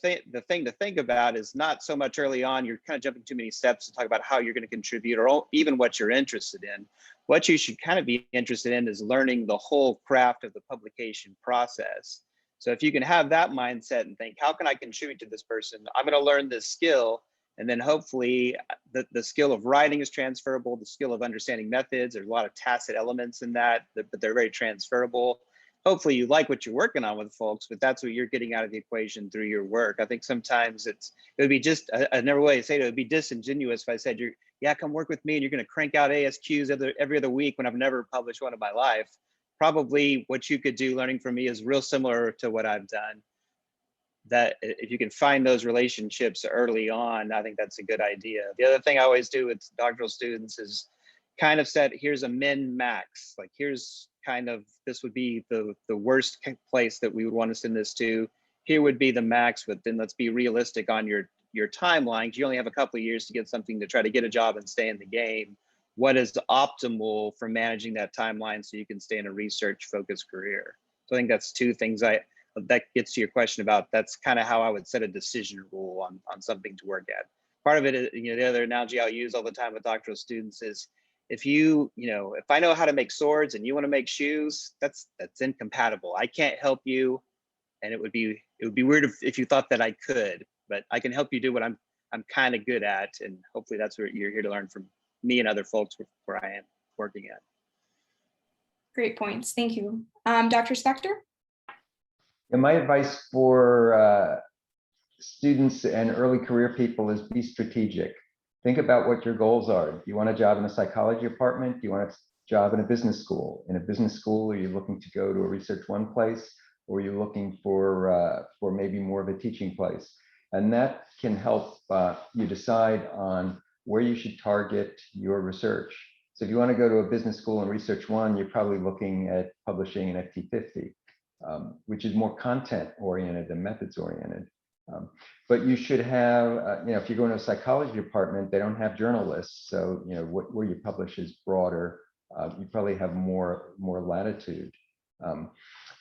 thing to think about is not so much early on, you're kind of jumping too many steps to talk about how you're going to contribute or even what you're interested in. What you should kind of be interested in is learning the whole craft of the publication process. So if you can have that mindset and think, how can I contribute to this person? I'm going to learn this skill. And then hopefully the skill of writing is transferable, the skill of understanding methods, there's a lot of tacit elements in that, but they're very transferable. Hopefully you like what you're working on with folks, but that's what you're getting out of the equation through your work. I think sometimes it would be just another way to say it, it would be disingenuous if I said, yeah, come work with me and you're going to crank out ASQs every other week when I've never published one in my life. Probably what you could do learning from me is real similar to what I've done. That if you can find those relationships early on, I think that's a good idea. The other thing I always do with doctoral students is kind of set, here's a min max, like here's kind of, this would be the worst place that we would want to send this to. Here would be the max, but then let's be realistic on your timeline. You only have a couple of years to get something to try to get a job and stay in the game. What is optimal for managing that timeline so you can stay in a research focused career? So I think that's two things that gets to your question about, that's kind of how I would set a decision rule on something to work at. Part of it is, the other analogy I'll use all the time with doctoral students is, if if I know how to make swords and you want to make shoes, that's incompatible. I can't help you, and it would be weird if you thought that I could, but I can help you do what I'm kind of good at, and hopefully that's what you're here to learn from me and other folks where I am working at. Great points. Thank you. Dr. Spector? And my advice for students and early career people is be strategic. Think about what your goals are. Do you want a job in a psychology department? Do you want a job in a business school? In a business school, are you looking to go to a research one place, or are you looking for maybe more of a teaching place? And that can help you decide on where you should target your research. So if you want to go to a business school and research one, you're probably looking at publishing an FT50. Which is more content oriented than methods oriented. But you should have, if you go into a psychology department, they don't have journalists. So, where you publish is broader. You probably have more latitude.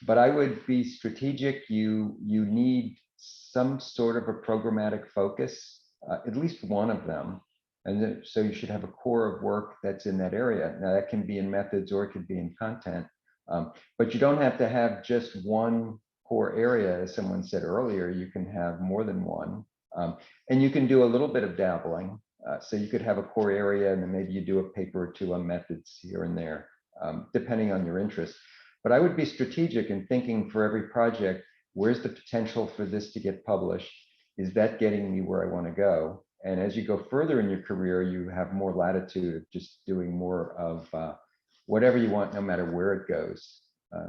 But I would be strategic. You need some sort of a programmatic focus, at least one of them. And so you should have a core of work that's in that area. Now that can be in methods or it could be in content. But you don't have to have just one core area, as someone said earlier. You can have more than one, and you can do a little bit of dabbling. So you could have a core area, and then maybe you do a paper or two on methods here and there, depending on your interest. But I would be strategic in thinking for every project, where's the potential for this to get published? Is that getting me where I want to go? And as you go further in your career, you have more latitude of just doing more of whatever you want, no matter where it goes,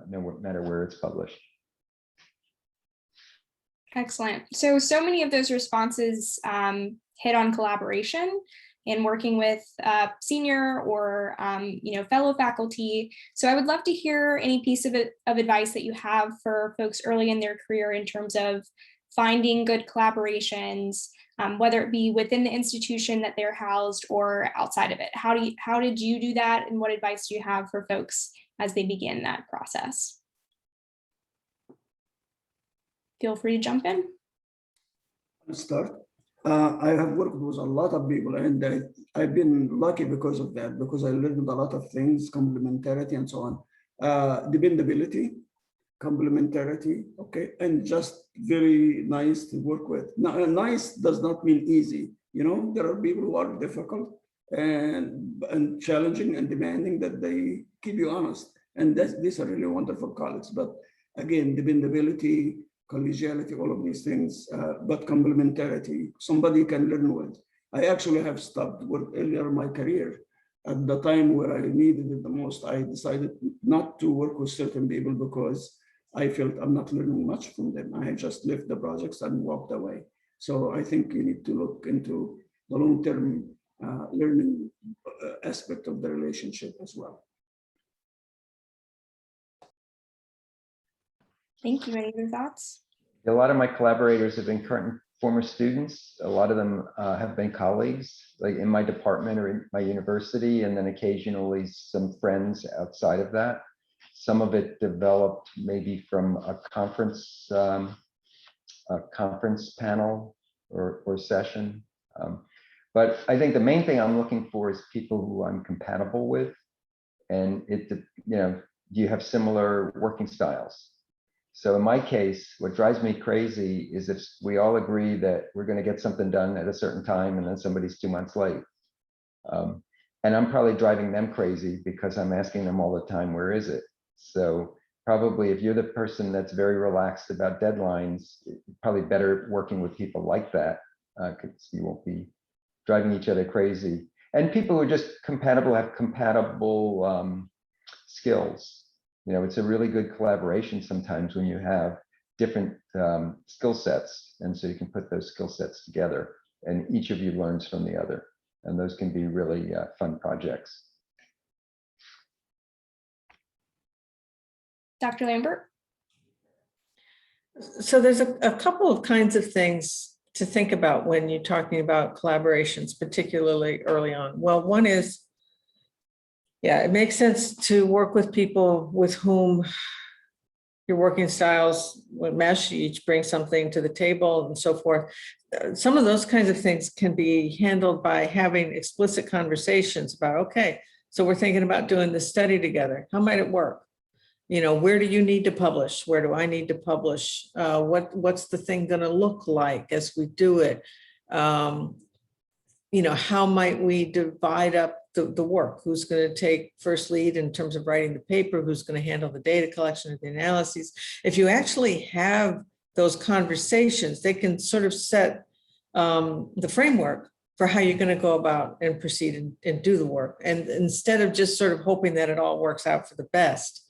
no matter where it's published. Excellent. So many of those responses hit on collaboration and working with senior or fellow faculty. So I would love to hear any piece of advice that you have for folks early in their career in terms of finding good collaborations, whether it be within the institution that they're housed or outside of it. How did you do that, and what advice do you have for folks as they begin that process? Feel free to jump in. Let's start. I have worked with a lot of people, and I've been lucky because of that, because I learned a lot of things, complementarity and so on. Dependability, complementarity, okay, and just very nice to work with. Now, nice does not mean easy. There are people who are difficult and challenging and demanding, that they keep you honest. And these are really wonderful colleagues. But again, dependability, collegiality, all of these things, but complementarity, somebody can learn with. I actually have stopped work earlier in my career. At the time where I needed it the most, I decided not to work with certain people because I felt I'm not learning much from them. I just left the projects and walked away. So I think you need to look into the long-term learning aspect of the relationship as well. Thank you. Any other thoughts? A lot of my collaborators have been current and former students. A lot of them have been colleagues, like in my department or in my university, and then occasionally some friends outside of that. Some of it developed maybe from a conference panel or session. But I think the main thing I'm looking for is people who I'm compatible with, and do you have similar working styles? So in my case, what drives me crazy is if we all agree that we're going to get something done at a certain time and then somebody's 2 months late. And I'm probably driving them crazy because I'm asking them all the time, where is it? So probably if you're the person that's very relaxed about deadlines, probably better working with people like that, because you won't be driving each other crazy. And people who are just compatible, have compatible skills. You know, it's a really good collaboration sometimes when you have different skill sets. And so you can put those skill sets together and each of you learns from the other. And those can be really fun projects. Dr. Lambert? So there's a couple of kinds of things to think about when you're talking about collaborations, particularly early on. Well, one is, yeah, it makes sense to work with people with whom your working styles would mesh, you each bring something to the table and so forth. Some of those kinds of things can be handled by having explicit conversations about, okay, so we're thinking about doing this study together. How might it work? You know, where do you need to publish? Where do I need to publish? What's the thing going to look like as we do it? You know, how might we divide up the work? Who's going to take first lead in terms of writing the paper? Who's going to handle the data collection and the analyses? If you actually have those conversations, they can sort of set the framework for how you're going to go about and proceed and do the work. And instead of just sort of hoping that it all works out for the best,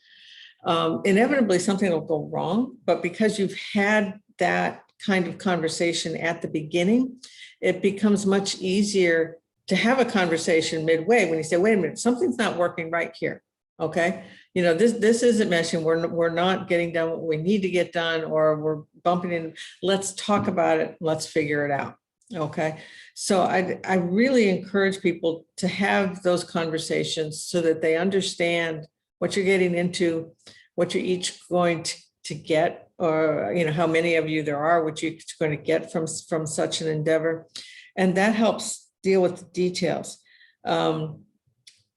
inevitably something will go wrong. But because you've had that kind of conversation at the beginning, it becomes much easier to have a conversation midway when you say, wait a minute, something's not working right here. Okay, you know, this isn't meshing. We're not getting done what we need to get done, or we're bumping in. Let's talk about it. Let's figure it out. Okay, so I really encourage people to have those conversations so that they understand what you're getting into, what you're each going to get, or you know, how many of you there are, what you're going to get from such an endeavor, and that helps deal with the details.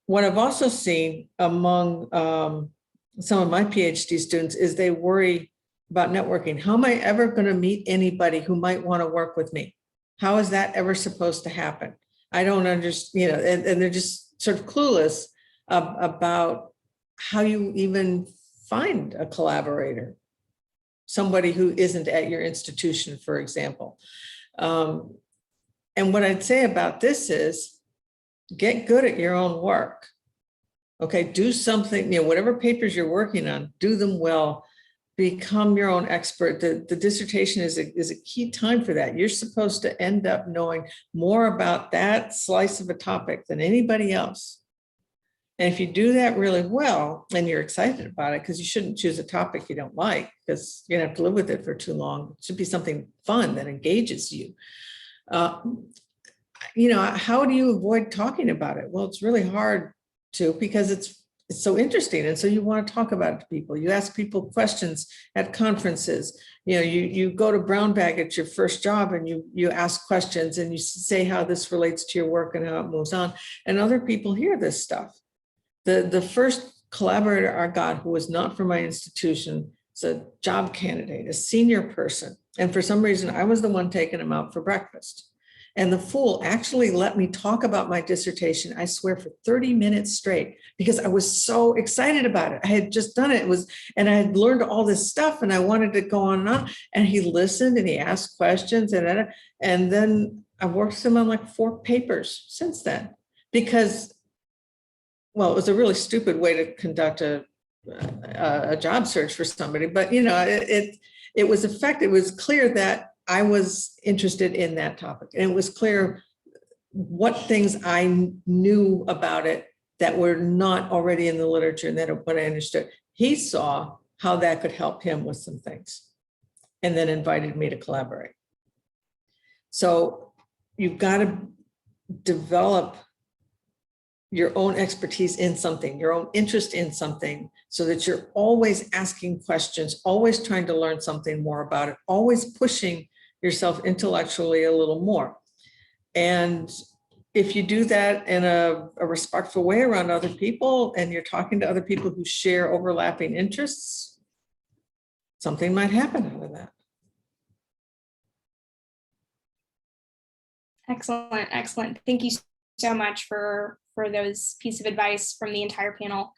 What I've also seen among some of my PhD students is they worry about networking. How am I ever going to meet anybody who might want to work with me? How is that ever supposed to happen? I don't understand, you know, and they're just sort of clueless about how you even find a collaborator, somebody who isn't at your institution, for example. And what I'd say about this is get good at your own work. Okay, do something, you know, whatever papers you're working on, do them well, become your own expert. The dissertation is a key time for that. You're supposed to end up knowing more about that slice of a topic than anybody else. And if you do that really well, and you're excited about it, because you shouldn't choose a topic you don't like, because you're gonna have to live with it for too long. It should be something fun that engages you. You know, how do you avoid talking about it? Well, it's really hard to, because it's so interesting. And so you want to talk about it to people. You ask people questions at conferences. You know, you go to Brown Bag at your first job and you ask questions and you say how this relates to your work and how it moves on. And other people hear this stuff. The first collaborator I got who was not from my institution is a job candidate, a senior person. And for some reason, I was the one taking him out for breakfast. And the fool actually let me talk about my dissertation, I swear, for 30 minutes straight, because I was so excited about it. I had just done it. And I had learned all this stuff and I wanted to go on and on. And he listened and he asked questions. And then I worked with him on like 4 papers since then, because, well, it was a really stupid way to conduct a job search for somebody. But, you know, it was effective. It was clear that I was interested in that topic. And it was clear what things I knew about it that were not already in the literature, and that what I understood. He saw how that could help him with some things and then invited me to collaborate. So you've got to develop your own expertise in something, your own interest in something, so that you're always asking questions, always trying to learn something more about it, always pushing yourself intellectually a little more. And if you do that in a respectful way around other people, and you're talking to other people who share overlapping interests, something might happen out of that. Excellent, excellent. Thank you so much for those pieces of advice from the entire panel.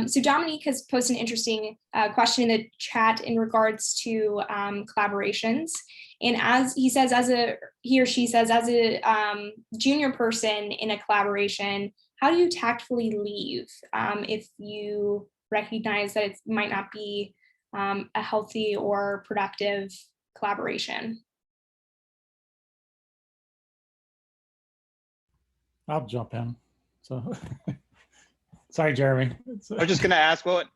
So Dominique has posted an interesting question in the chat in regards to collaborations. And as he says, he or she says, as a junior person in a collaboration, how do you tactfully leave if you recognize that it might not be a healthy or productive collaboration? I'll jump in. So, sorry, Jeremy. I was just going to ask what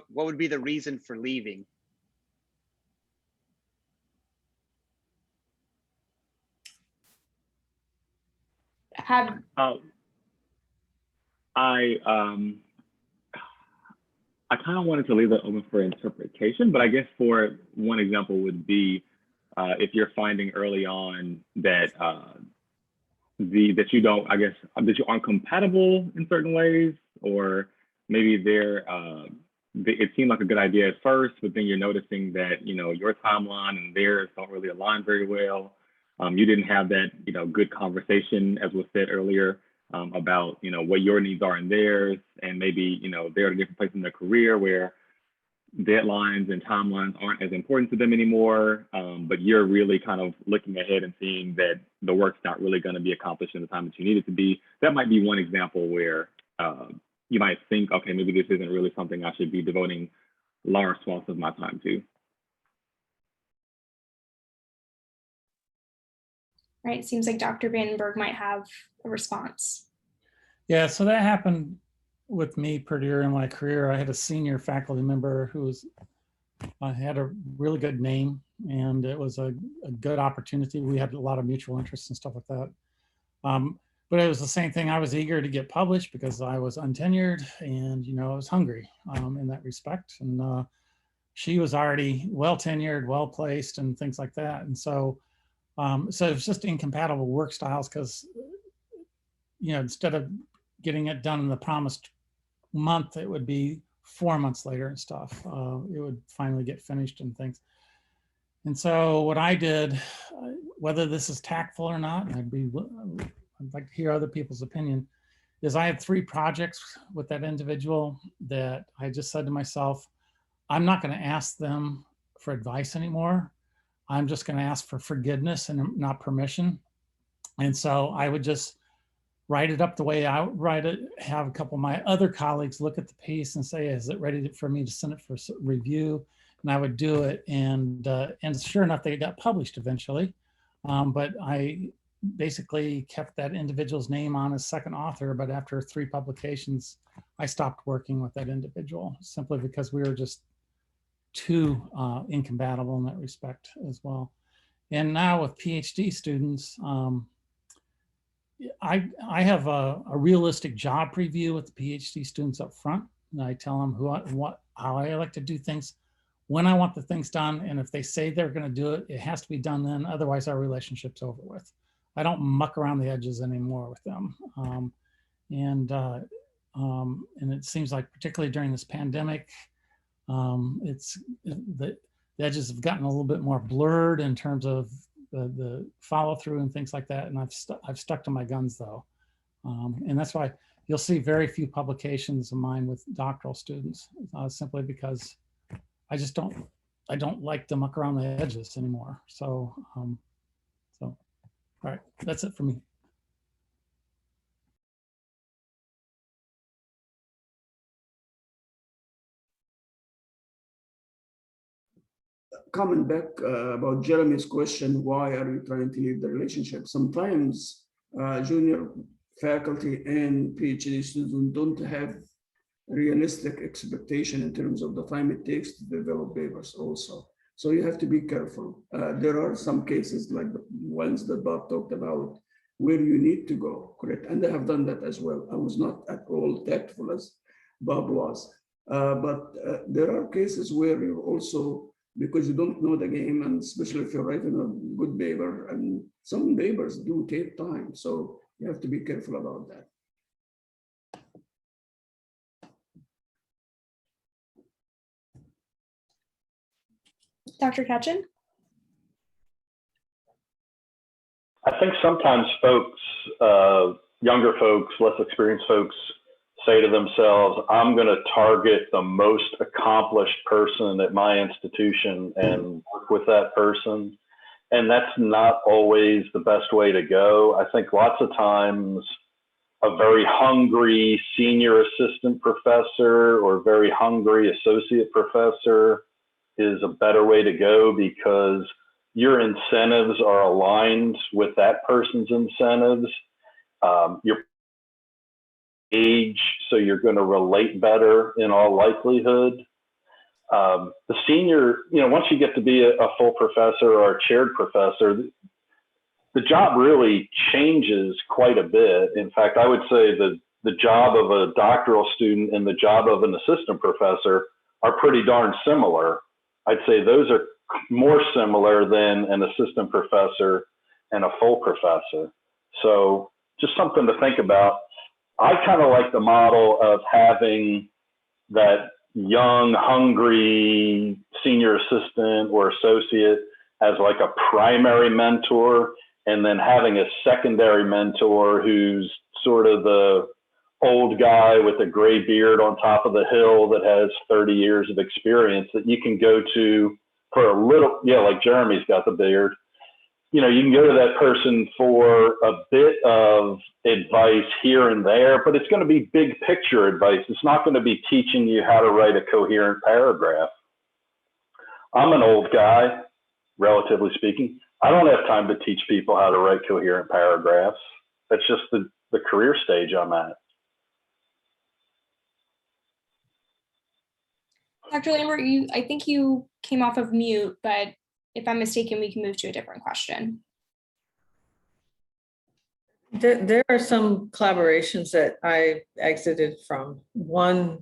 would be the reason for leaving? I kind of wanted to leave it open for interpretation, but I guess for one example would be if you're finding early on that that you aren't compatible in certain ways, or maybe it seemed like a good idea at first, but then you're noticing that your timeline and theirs don't really align very well. You didn't have that good conversation, as was said earlier, about what your needs are and theirs, and maybe they're at a different place in their career where deadlines and timelines aren't as important to them anymore, but you're really kind of looking ahead and seeing that the work's not really going to be accomplished in the time that you need it to be. That might be one example where you might think, okay, maybe this isn't really something I should be devoting large swaths of my time to. Right, it seems like Dr. Vandenberg might have a response. Yeah, so that happened with me pretty early in my career. I had a senior faculty member who had a really good name, and it was a good opportunity. We had a lot of mutual interests and stuff like that. But it was the same thing. I was eager to get published because I was untenured, and I was hungry in that respect. And she was already well tenured, well placed, and things like that. And so it was just incompatible work styles because instead of getting it done in the promised month, it would be 4 months later and stuff. It would finally get finished and things. And so what I did, whether this is tactful or not, and I'd like to hear other people's opinion, is I had 3 projects with that individual that I just said to myself, I'm not going to ask them for advice anymore. I'm just going to ask for forgiveness and not permission. And so I would just write it up the way I write it, have a couple of my other colleagues look at the piece and say, is it ready for me to send it for review? And I would do it. And sure enough, they got published eventually. But I basically kept that individual's name on as second author. But after 3 publications, I stopped working with that individual simply because we were just too incompatible in that respect as well. And now with PhD students, I have a realistic job preview with the PhD students up front, and I tell them how I like to do things, when I want the things done, and if they say they're going to do it, it has to be done then. Otherwise, our relationship's over with. I don't muck around the edges anymore with them, and it seems like particularly during this pandemic, the edges have gotten a little bit more blurred in terms of the follow through and things like that. And I've stuck to my guns though. And that's why you'll see very few publications of mine with doctoral students, simply because I don't like to muck around the edges anymore. So all right, that's it for me. Coming back about Jeremy's question, why are you trying to leave the relationship? Sometimes junior faculty and PhD students don't have realistic expectation in terms of the time it takes to develop papers also. So you have to be careful. There are some cases like the ones that Bob talked about where you need to go, correct? And I have done that as well. I was not at all tactful as Bob was. But there are cases where you're also, because you don't know the game, and especially if you're writing a good paper, and some papers do take time. So you have to be careful about that. Dr. Ketchen? I think sometimes folks, younger folks, less experienced folks, say to themselves, I'm going to target the most accomplished person at my institution and work with that person. And that's not always the best way to go. I think lots of times a very hungry senior assistant professor or very hungry associate professor is a better way to go, because your incentives are aligned with that person's incentives. Your age, so you're going to relate better in all likelihood. The senior, once you get to be a full professor or a chaired professor, the job really changes quite a bit. In fact, I would say that the job of a doctoral student and the job of an assistant professor are pretty darn similar. I'd say those are more similar than an assistant professor and a full professor. So just something to think about. I kind of like the model of having that young, hungry senior assistant or associate as like a primary mentor, and then having a secondary mentor who's sort of the old guy with a gray beard on top of the hill that has 30 years of experience that you can go to for a little, like Jeremy's got the beard. You can go to that person for a bit of advice here and there, but it's going to be big picture advice. It's not going to be teaching you how to write a coherent paragraph. I'm an old guy, relatively speaking. I don't have time to teach people how to write coherent paragraphs. That's just the career stage I'm at. Dr. Lambert, I think you came off of mute, but if I'm mistaken, we can move to a different question. There are some collaborations that I exited from. One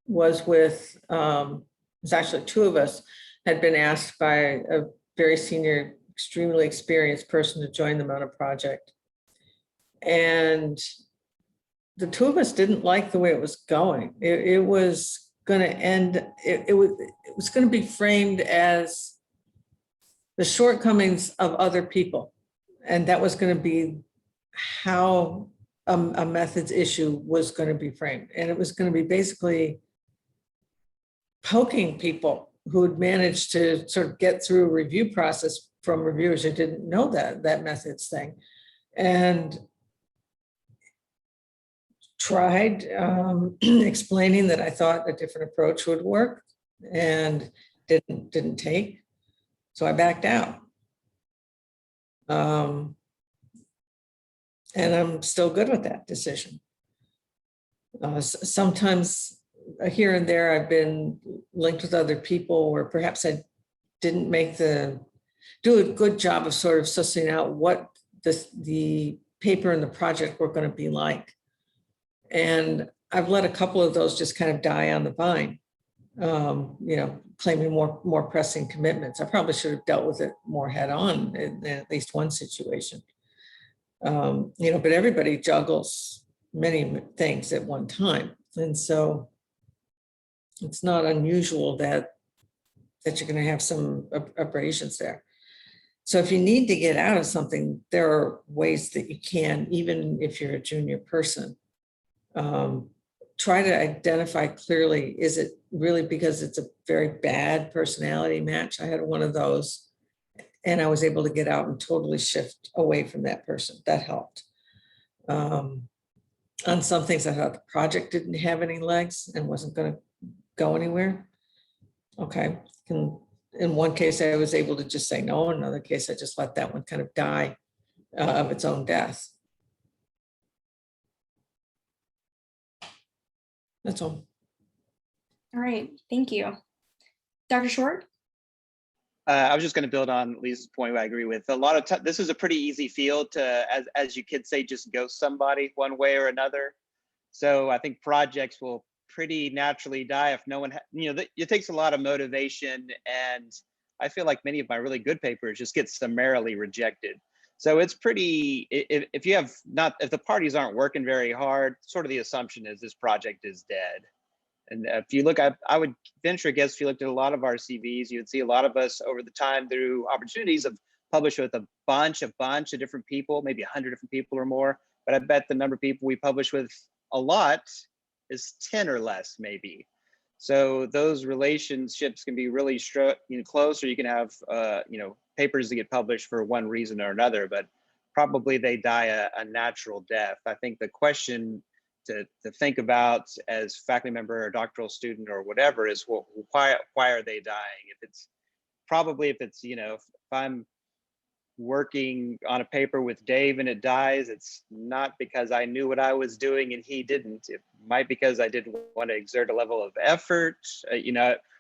was with, it's actually two of us had been asked by a very senior, extremely experienced person to join them on a project. And the two of us didn't like the way it was going. It was going to end, it was going to be framed as the shortcomings of other people. And that was going to be how a methods issue was going to be framed. And it was going to be basically poking people who had managed to sort of get through a review process from reviewers who didn't know that methods thing. And tried explaining that I thought a different approach would work, and didn't take. So I backed out. And I'm still good with that decision. Sometimes here and there, I've been linked with other people where perhaps I didn't do a good job of sort of sussing out what the paper and the project were going to be like. And I've let a couple of those just kind of die on the vine, claiming more pressing commitments. I probably should have dealt with it more head on in at least one situation. But everybody juggles many things at one time. And so it's not unusual that you're going to have some abrasions there. So if you need to get out of something, there are ways that you can, even if you're a junior person. Try to identify clearly, is it really because it's a very bad personality match? I had one of those, and I was able to get out and totally shift away from that person. That helped. On some things, I thought the project didn't have any legs and wasn't going to go anywhere. Okay. In one case, I was able to just say no. In another case, I just let that one kind of die of its own death. That's all. All right, thank you. Dr. Short? I was just going to build on Lisa's point. I agree with a lot of time. This is a pretty easy field to, as you kids say, just ghost somebody one way or another. So I think projects will pretty naturally die if no one, it takes a lot of motivation. And I feel like many of my really good papers just get summarily rejected. So it's pretty, if the parties aren't working very hard, sort of the assumption is this project is dead. And if you look, I would venture a guess, if you looked at a lot of our CVs, you would see a lot of us over the time through opportunities of published with a bunch of different people, maybe 100 different people or more. But I bet the number of people we publish with a lot is 10 or less, maybe. So those relationships can be really close, or you can have papers that get published for one reason or another, but probably they die a natural death. I think the question to think about as faculty member or doctoral student or whatever is, well, why are they dying? If I'm working on a paper with Dave and it dies, it's not because I knew what I was doing and he didn't. It might because I didn't want to exert a level of effort.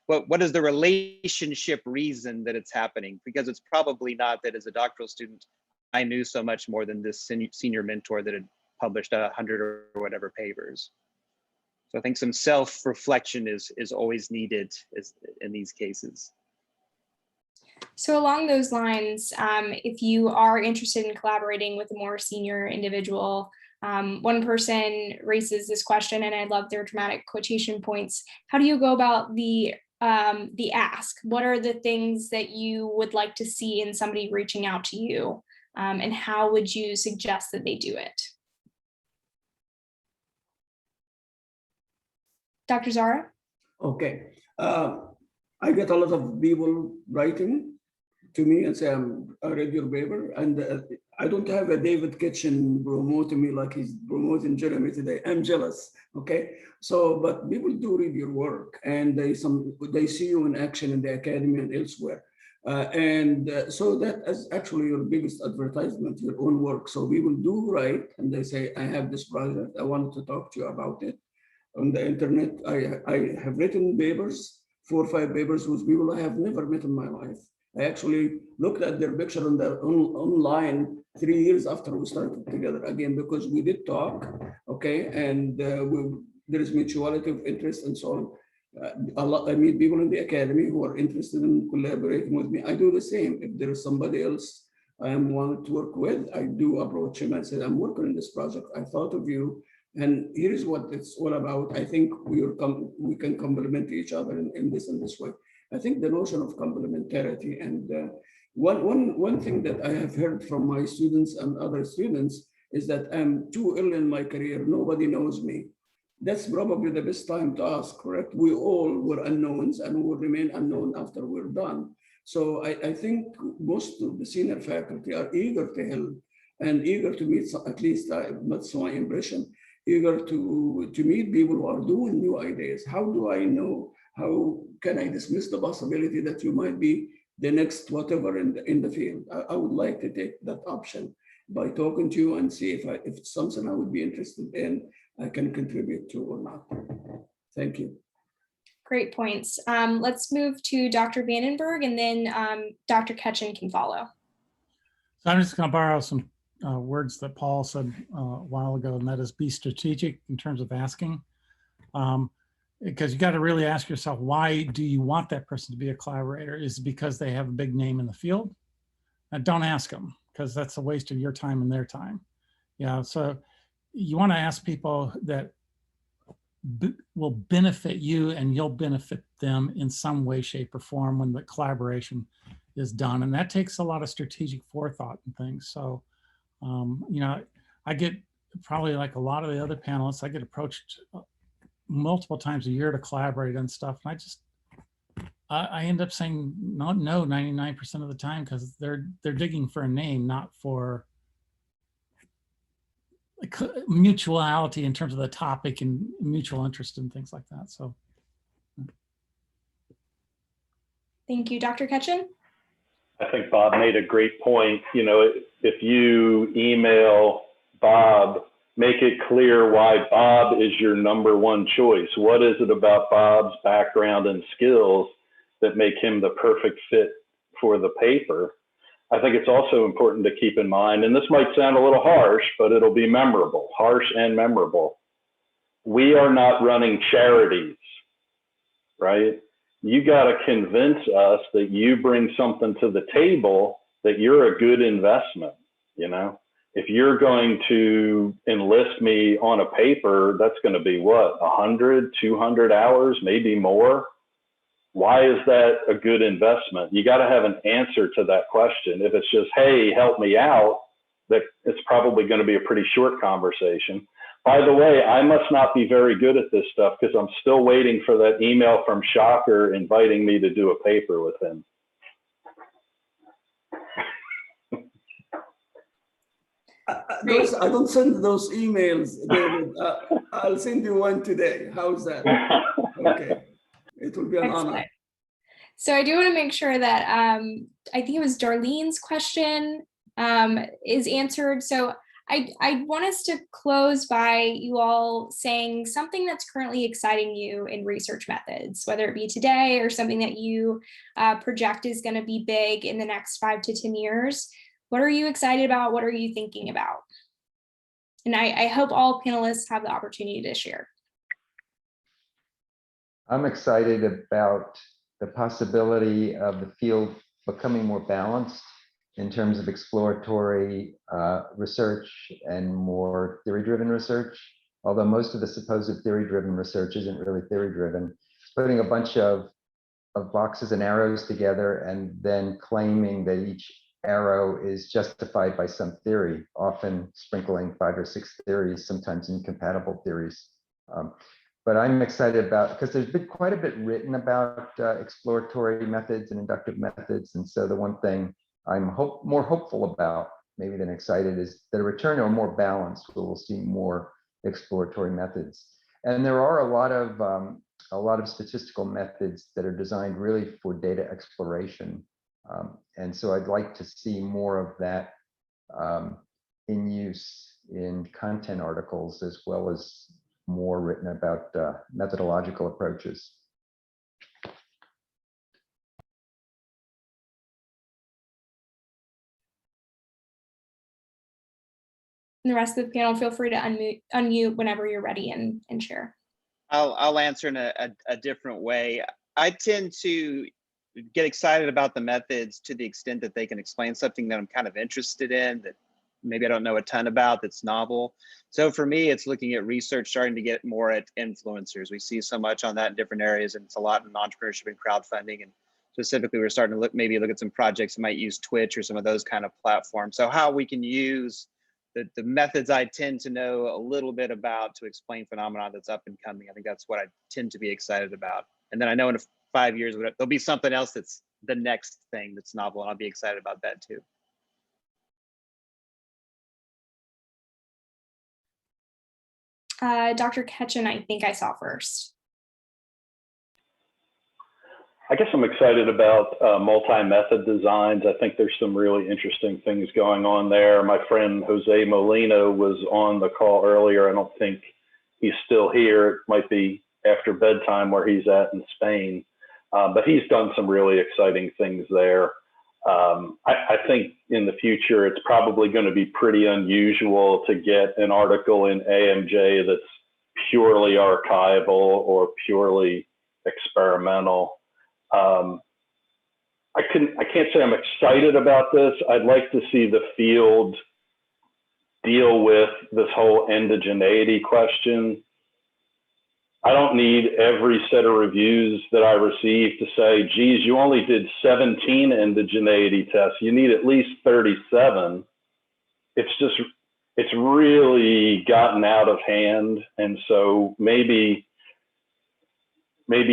What is the relationship reason that it's happening? Because it's probably not that as a doctoral student, I knew so much more than this senior mentor that had published 100 or whatever papers. So I think some self-reflection is always needed in these cases. So along those lines, if you are interested in collaborating with a more senior individual, one person raises this question, and I love their dramatic quotation points. How do you go about the ask? What are the things that you would like to see in somebody reaching out to you? And how would you suggest that they do it? Dr. Zara? Okay. I get a lot of people writing to me and say, I read your paper, and I don't have a David Kitchen promoting me like he's promoting Jeremy today. I'm jealous, okay? So, but people do read your work, and they see you in action in the academy and elsewhere. So that is actually your biggest advertisement, your own work. So people do write, and they say, I have this project, I wanted to talk to you about it. On the internet, I have written papers, 4 or 5 papers with people I have never met in my life. I actually looked at their picture on online 3 years after we started together again, because we did talk, okay, and there is mutuality of interest and so on. I meet people in the academy who are interested in collaborating with me. I do the same. If there is somebody else I wanted to work with, I do approach him and say, I'm working on this project. I thought of you. And here is what it's all about. I think we can complement each other in this way. I think the notion of complementarity, and one thing that I have heard from my students and other students is that I'm too early in my career. Nobody knows me. That's probably the best time to ask, correct? We all were unknowns and will remain unknown after we're done. So I think most of the senior faculty are eager to help and eager to meet, at least that's my impression, eager to meet people who are doing new ideas. How do I know? How can I dismiss the possibility that you might be the next whatever in the field? I would like to take that option by talking to you and see if it's something I would be interested in, I can contribute to or not. Thank you. Great points. Let's move to Dr. Vandenberg, and then Dr. Ketchen can follow. So I'm just going to borrow some words that Paul said a while ago, and that is be strategic in terms of asking. Because you got to really ask yourself, why do you want that person to be a collaborator? Is it because they have a big name in the field? And don't ask them, because that's a waste of your time and their time. Yeah, so you want to ask people that will benefit you and you'll benefit them in some way, shape, or form when the collaboration is done. And that takes a lot of strategic forethought and things. So, I get probably like a lot of the other panelists, I get approached multiple times a year to collaborate on stuff. And I end up saying no 99% of the time, because they're digging for a name, not for mutuality in terms of the topic and mutual interest and things like that. So. Thank you. Dr. Ketchen? I think Bob made a great point. If you email Bob, make it clear why Bob is your #1 choice. What is it about Bob's background and skills that make him the perfect fit for the paper? I think it's also important to keep in mind, and this might sound a little harsh, but it'll be memorable, harsh and memorable. We are not running charities, right? You got to convince us that you bring something to the table, that you're a good investment. if you're going to enlist me on a paper, that's going to be what, 100, 200 hours, maybe more. Why is that a good investment? You got to have an answer to that question. If it's just, hey, help me out, that it's probably going to be a pretty short conversation. By the way, I must not be very good at this stuff because I'm still waiting for that email from Shocker inviting me to do a paper with him. I don't send those emails, David. I'll send you one today. How's that? Okay. It will be an honor. So I do want to make sure that I think it was Darlene's question is answered. So I want us to close by you all saying something that's currently exciting you in research methods, whether it be today or something that you project is going to be big in the next 5 to 10 years. What are you excited about? What are you thinking about? And I hope all panelists have the opportunity to share. I'm excited about the possibility of the field becoming more balanced in terms of exploratory research and more theory-driven research. Although most of the supposed theory-driven research isn't really theory-driven. Putting a bunch of boxes and arrows together and then claiming that each arrow is justified by some theory, often sprinkling 5 or 6 theories, sometimes incompatible theories. But I'm excited about, because there's been quite a bit written about exploratory methods and inductive methods. And so the one thing I'm more hopeful about, maybe than excited, is the return to a more balanced, where we'll see more exploratory methods. And there are a lot of statistical methods that are designed really for data exploration. And so I'd like to see more of that in use in content articles, as well as more written about methodological approaches. And the rest of the panel, feel free to unmute whenever you're ready and share. I'll answer in a different way. I tend to get excited about the methods to the extent that they can explain something that I'm kind of interested in, that maybe I don't know a ton about, that's novel. So for me, it's looking at research, starting to get more at influencers. We see so much on that in different areas, and it's a lot in entrepreneurship and crowdfunding. And specifically, we're starting to maybe look at some projects that might use Twitch or some of those kind of platforms. So how we can use the methods I tend to know a little bit about to explain phenomena that's up and coming. I think that's what I tend to be excited about. And then I know in 5 years, there'll be something else that's the next thing that's novel, and I'll be excited about that too. Dr. Ketchen, I think I saw first. I guess I'm excited about multi-method designs. I think there's some really interesting things going on there. My friend Jose Molina was on the call earlier. I don't think he's still here. It might be after bedtime where he's at in Spain. But he's done some really exciting things there. I think in the future, it's probably going to be pretty unusual to get an article in AMJ that's purely archival or purely experimental. I can't say I'm excited about this. I'd like to see the field deal with this whole endogeneity question. I don't need every set of reviews that I receive to say, geez, you only did 17 endogeneity tests. You need at least 37. It's really gotten out of hand. And so maybe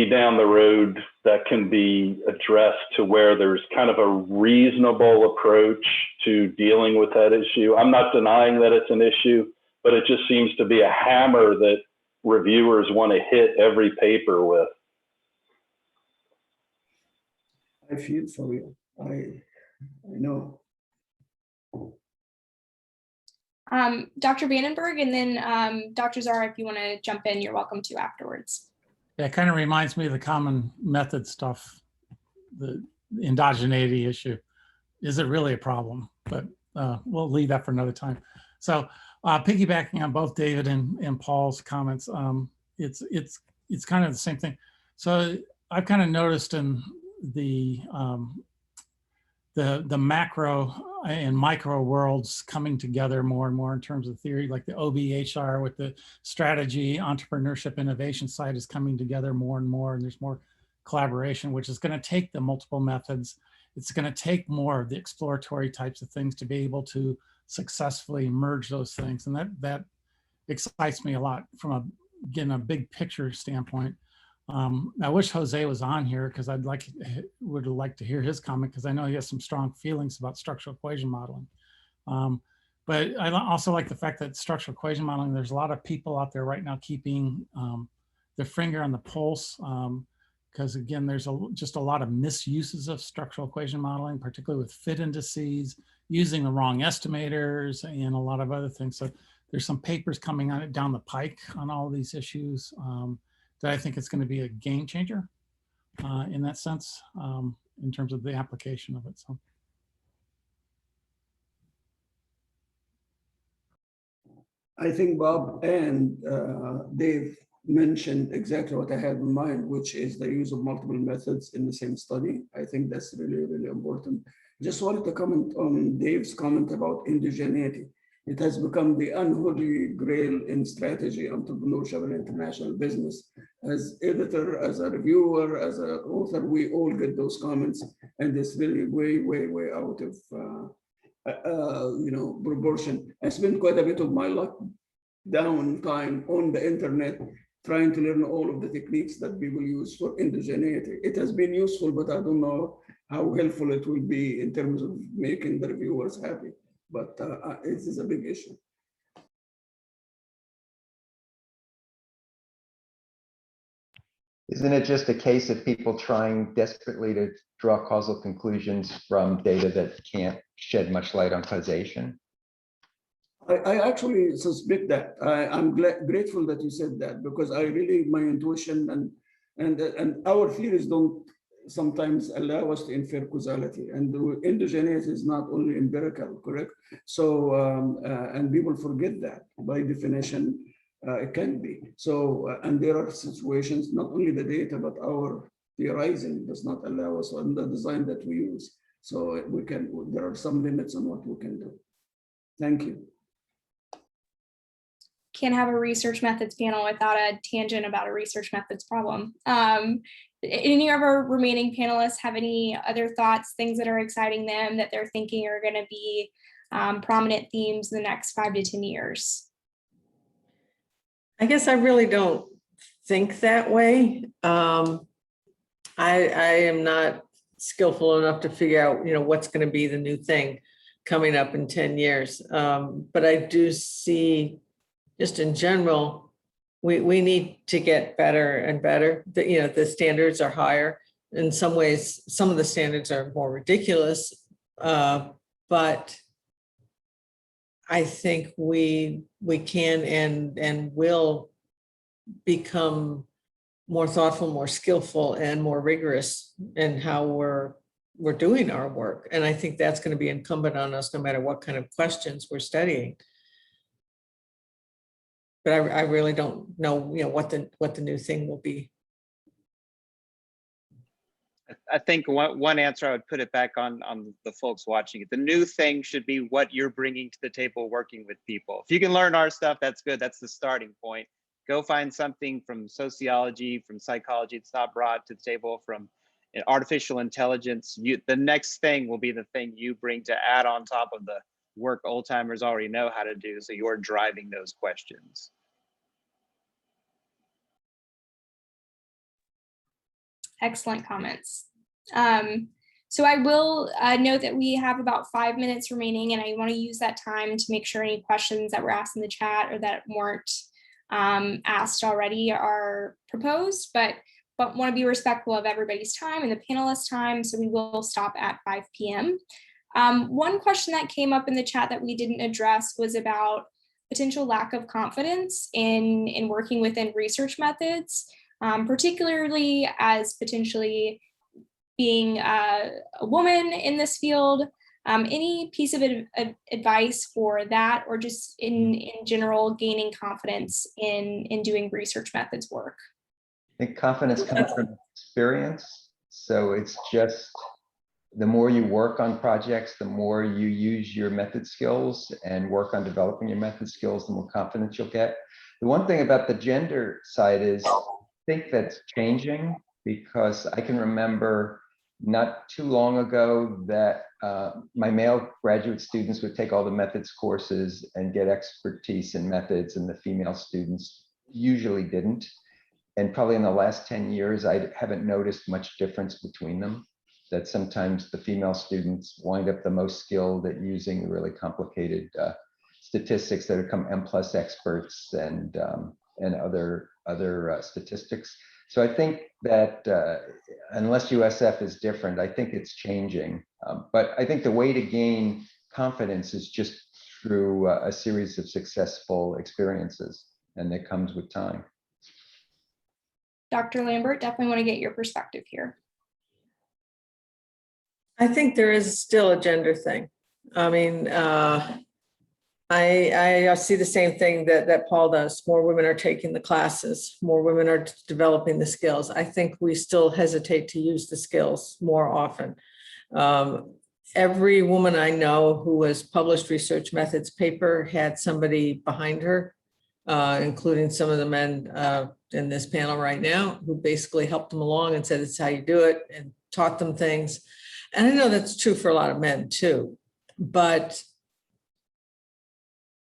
down the road that can be addressed to where there's kind of a reasonable approach to dealing with that issue. I'm not denying that it's an issue, but it just seems to be a hammer that reviewers want to hit every paper with. I feel for you. I know. Dr. Vandenberg, and then Dr. Zara, if you want to jump in, you're welcome to afterwards. Yeah, it kind of reminds me of the common method stuff, the endogeneity issue. Is it really a problem? But we'll leave that for another time. So piggybacking on both David and Paul's comments, it's kind of the same thing. So I've kind of noticed in the the macro and micro worlds coming together more and more in terms of theory, like the OBHR with the strategy, entrepreneurship, innovation side is coming together more and more, and there's more collaboration, which is going to take the multiple methods. It's going to take more of the exploratory types of things to be able to successfully merge those things. And that excites me a lot from a big picture standpoint. I wish Jose was on here because would like to hear his comment, because I know he has some strong feelings about structural equation modeling. But I also like the fact that structural equation modeling, there's a lot of people out there right now keeping their finger on the pulse, because again, there's just a lot of misuses of structural equation modeling, particularly with fit indices, using the wrong estimators, and a lot of other things. So there's some papers coming on it down the pike on all of these issues. That I think it's going to be a game changer in that sense, in terms of the application of it. So, I think Bob and Dave mentioned exactly what I had in mind, which is the use of multiple methods in the same study. I think that's really, really important. Just wanted to comment on Dave's comment about indigeneity. It has become the unholy grail in strategy, entrepreneurship, and international business. As editor, as a reviewer, as an author, we all get those comments, and it's really way, way, way out of proportion. I spent quite a bit of my lockdown time on the internet trying to learn all of the techniques that people use for indigeneity. It has been useful, but I don't know how helpful it will be in terms of making the reviewers happy. But it is a big issue. Isn't it just a case of people trying desperately to draw causal conclusions from data that can't shed much light on causation? I actually suspect that. I'm grateful that you said that, because I really, my intuition and our theories don't sometimes allow us to infer causality, and the indigeneity is not only empirical, correct? So, and people forget that by definition, it can be. So, and there are situations, not only the data, but our theorizing does not allow us on the design that we use. So there are some limits on what we can do. Thank you. Can't have a research methods panel without a tangent about a research methods problem. Any of our remaining panelists have any other thoughts, things that are exciting them that they're thinking are going to be prominent themes in the next 5 to 10 years? I guess I really don't think that way. I am not skillful enough to figure out, what's going to be the new thing coming up in 10 years. But I do see, just in general, we need to get better and better. The standards are higher. In some ways, some of the standards are more ridiculous, but I think we can and will become more thoughtful, more skillful, and more rigorous in how we're doing our work. And I think that's going to be incumbent on us no matter what kind of questions we're studying. But I really don't know, what the new thing will be. I think one answer I would put it back on the folks watching it. The new thing should be what you're bringing to the table working with people. If you can learn our stuff, that's good. That's the starting point. Go find something from sociology, from psychology that's not brought to the table, from artificial intelligence. The next thing will be the thing you bring to add on top of the work old timers already know how to do. So you're driving those questions. Excellent comments. So I will note that we have about 5 minutes remaining, and I want to use that time to make sure any questions that were asked in the chat or that weren't asked already are proposed, but want to be respectful of everybody's time and the panelists' time, so we will stop at 5 p.m. One question that came up in the chat that we didn't address was about potential lack of confidence in working within research methods, particularly as potentially being a woman in this field. Any piece of advice for that, or just in general gaining confidence in doing research methods work? I think confidence comes from experience. So it's just the more you work on projects, the more you use your method skills and work on developing your method skills, the more confidence you'll get. The one thing about the gender side is, I think that's changing, because I can remember not too long ago that my male graduate students would take all the methods courses and get expertise in methods, and the female students usually didn't. And probably in the last 10 years, I haven't noticed much difference between them, that sometimes the female students wind up the most skilled at using the really complicated statistics that become M+ experts and other statistics. So I think that unless USF is different, I think it's changing. But I think the way to gain confidence is just through a series of successful experiences, and it comes with time. Dr. Lambert, definitely want to get your perspective here. I think there is still a gender thing. I mean, I see the same thing that Paul does. More women are taking the classes, more women are developing the skills. I think we still hesitate to use the skills more often. Every woman I know who has published research methods paper had somebody behind her, including some of the men in this panel right now, who basically helped them along and said, "It's how you do it," and taught them things. And I know that's true for a lot of men too, but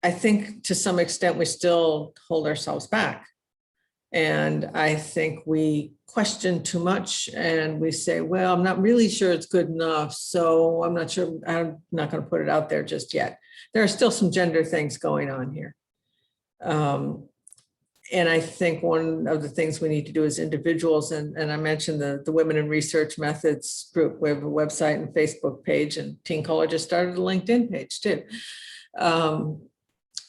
I think to some extent we still hold ourselves back. And I think we question too much, and we say, well, I'm not really sure it's good enough, so I'm not sure, I'm not going to put it out there just yet. There are still some gender things going on here. And I think one of the things we need to do as individuals, and I mentioned the Women in Research Methods group, we have a website and Facebook page, and Teen Color just started a LinkedIn page too,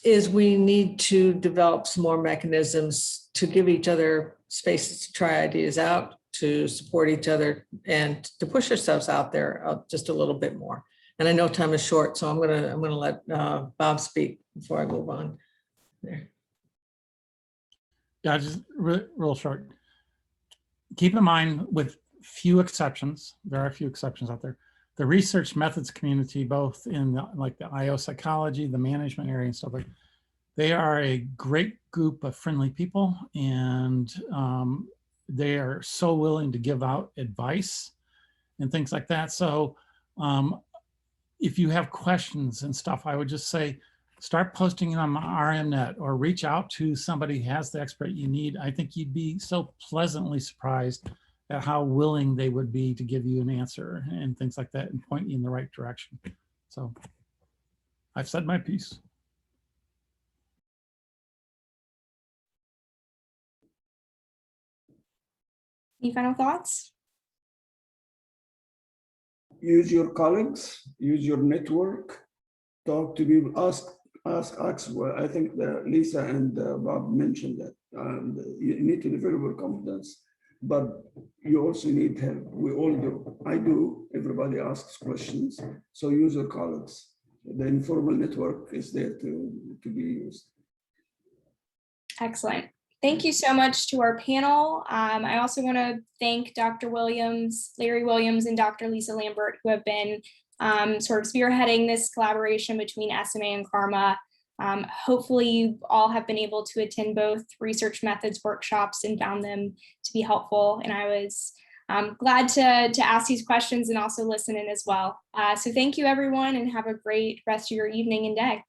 is we need to develop some more mechanisms to give each other spaces to try ideas out, to support each other, and to push ourselves out there just a little bit more. And I know time is short, so I'm gonna let Bob speak before I move on there. Yeah, just real short. Keep in mind, with few exceptions, there are a few exceptions out there, the research methods community, both in like the IO psychology, the management area and stuff like, they are a great group of friendly people, and they are so willing to give out advice and things like that. So if you have questions and stuff, I would just say, start posting it on RMNet or reach out to somebody who has the expert you need. I think you'd be so pleasantly surprised at how willing they would be to give you an answer and things like that and point you in the right direction. So I've said my piece. Any final thoughts? Use your colleagues, use your network, talk to people, ask. Well, I think Lisa and Bob mentioned that you need to develop your confidence, but you also need help. We all do. I do. Everybody asks questions. So use your colleagues. The informal network is there to be used. Excellent. Thank you so much to our panel. I also want to thank Dr. Williams, Larry Williams, and Dr. Lisa Lambert, who have been sort of spearheading this collaboration between SMA and CARMA. Hopefully you all have been able to attend both research methods workshops and found them to be helpful. And I was glad to ask these questions and also listen in as well. So thank you everyone, and have a great rest of your evening and day.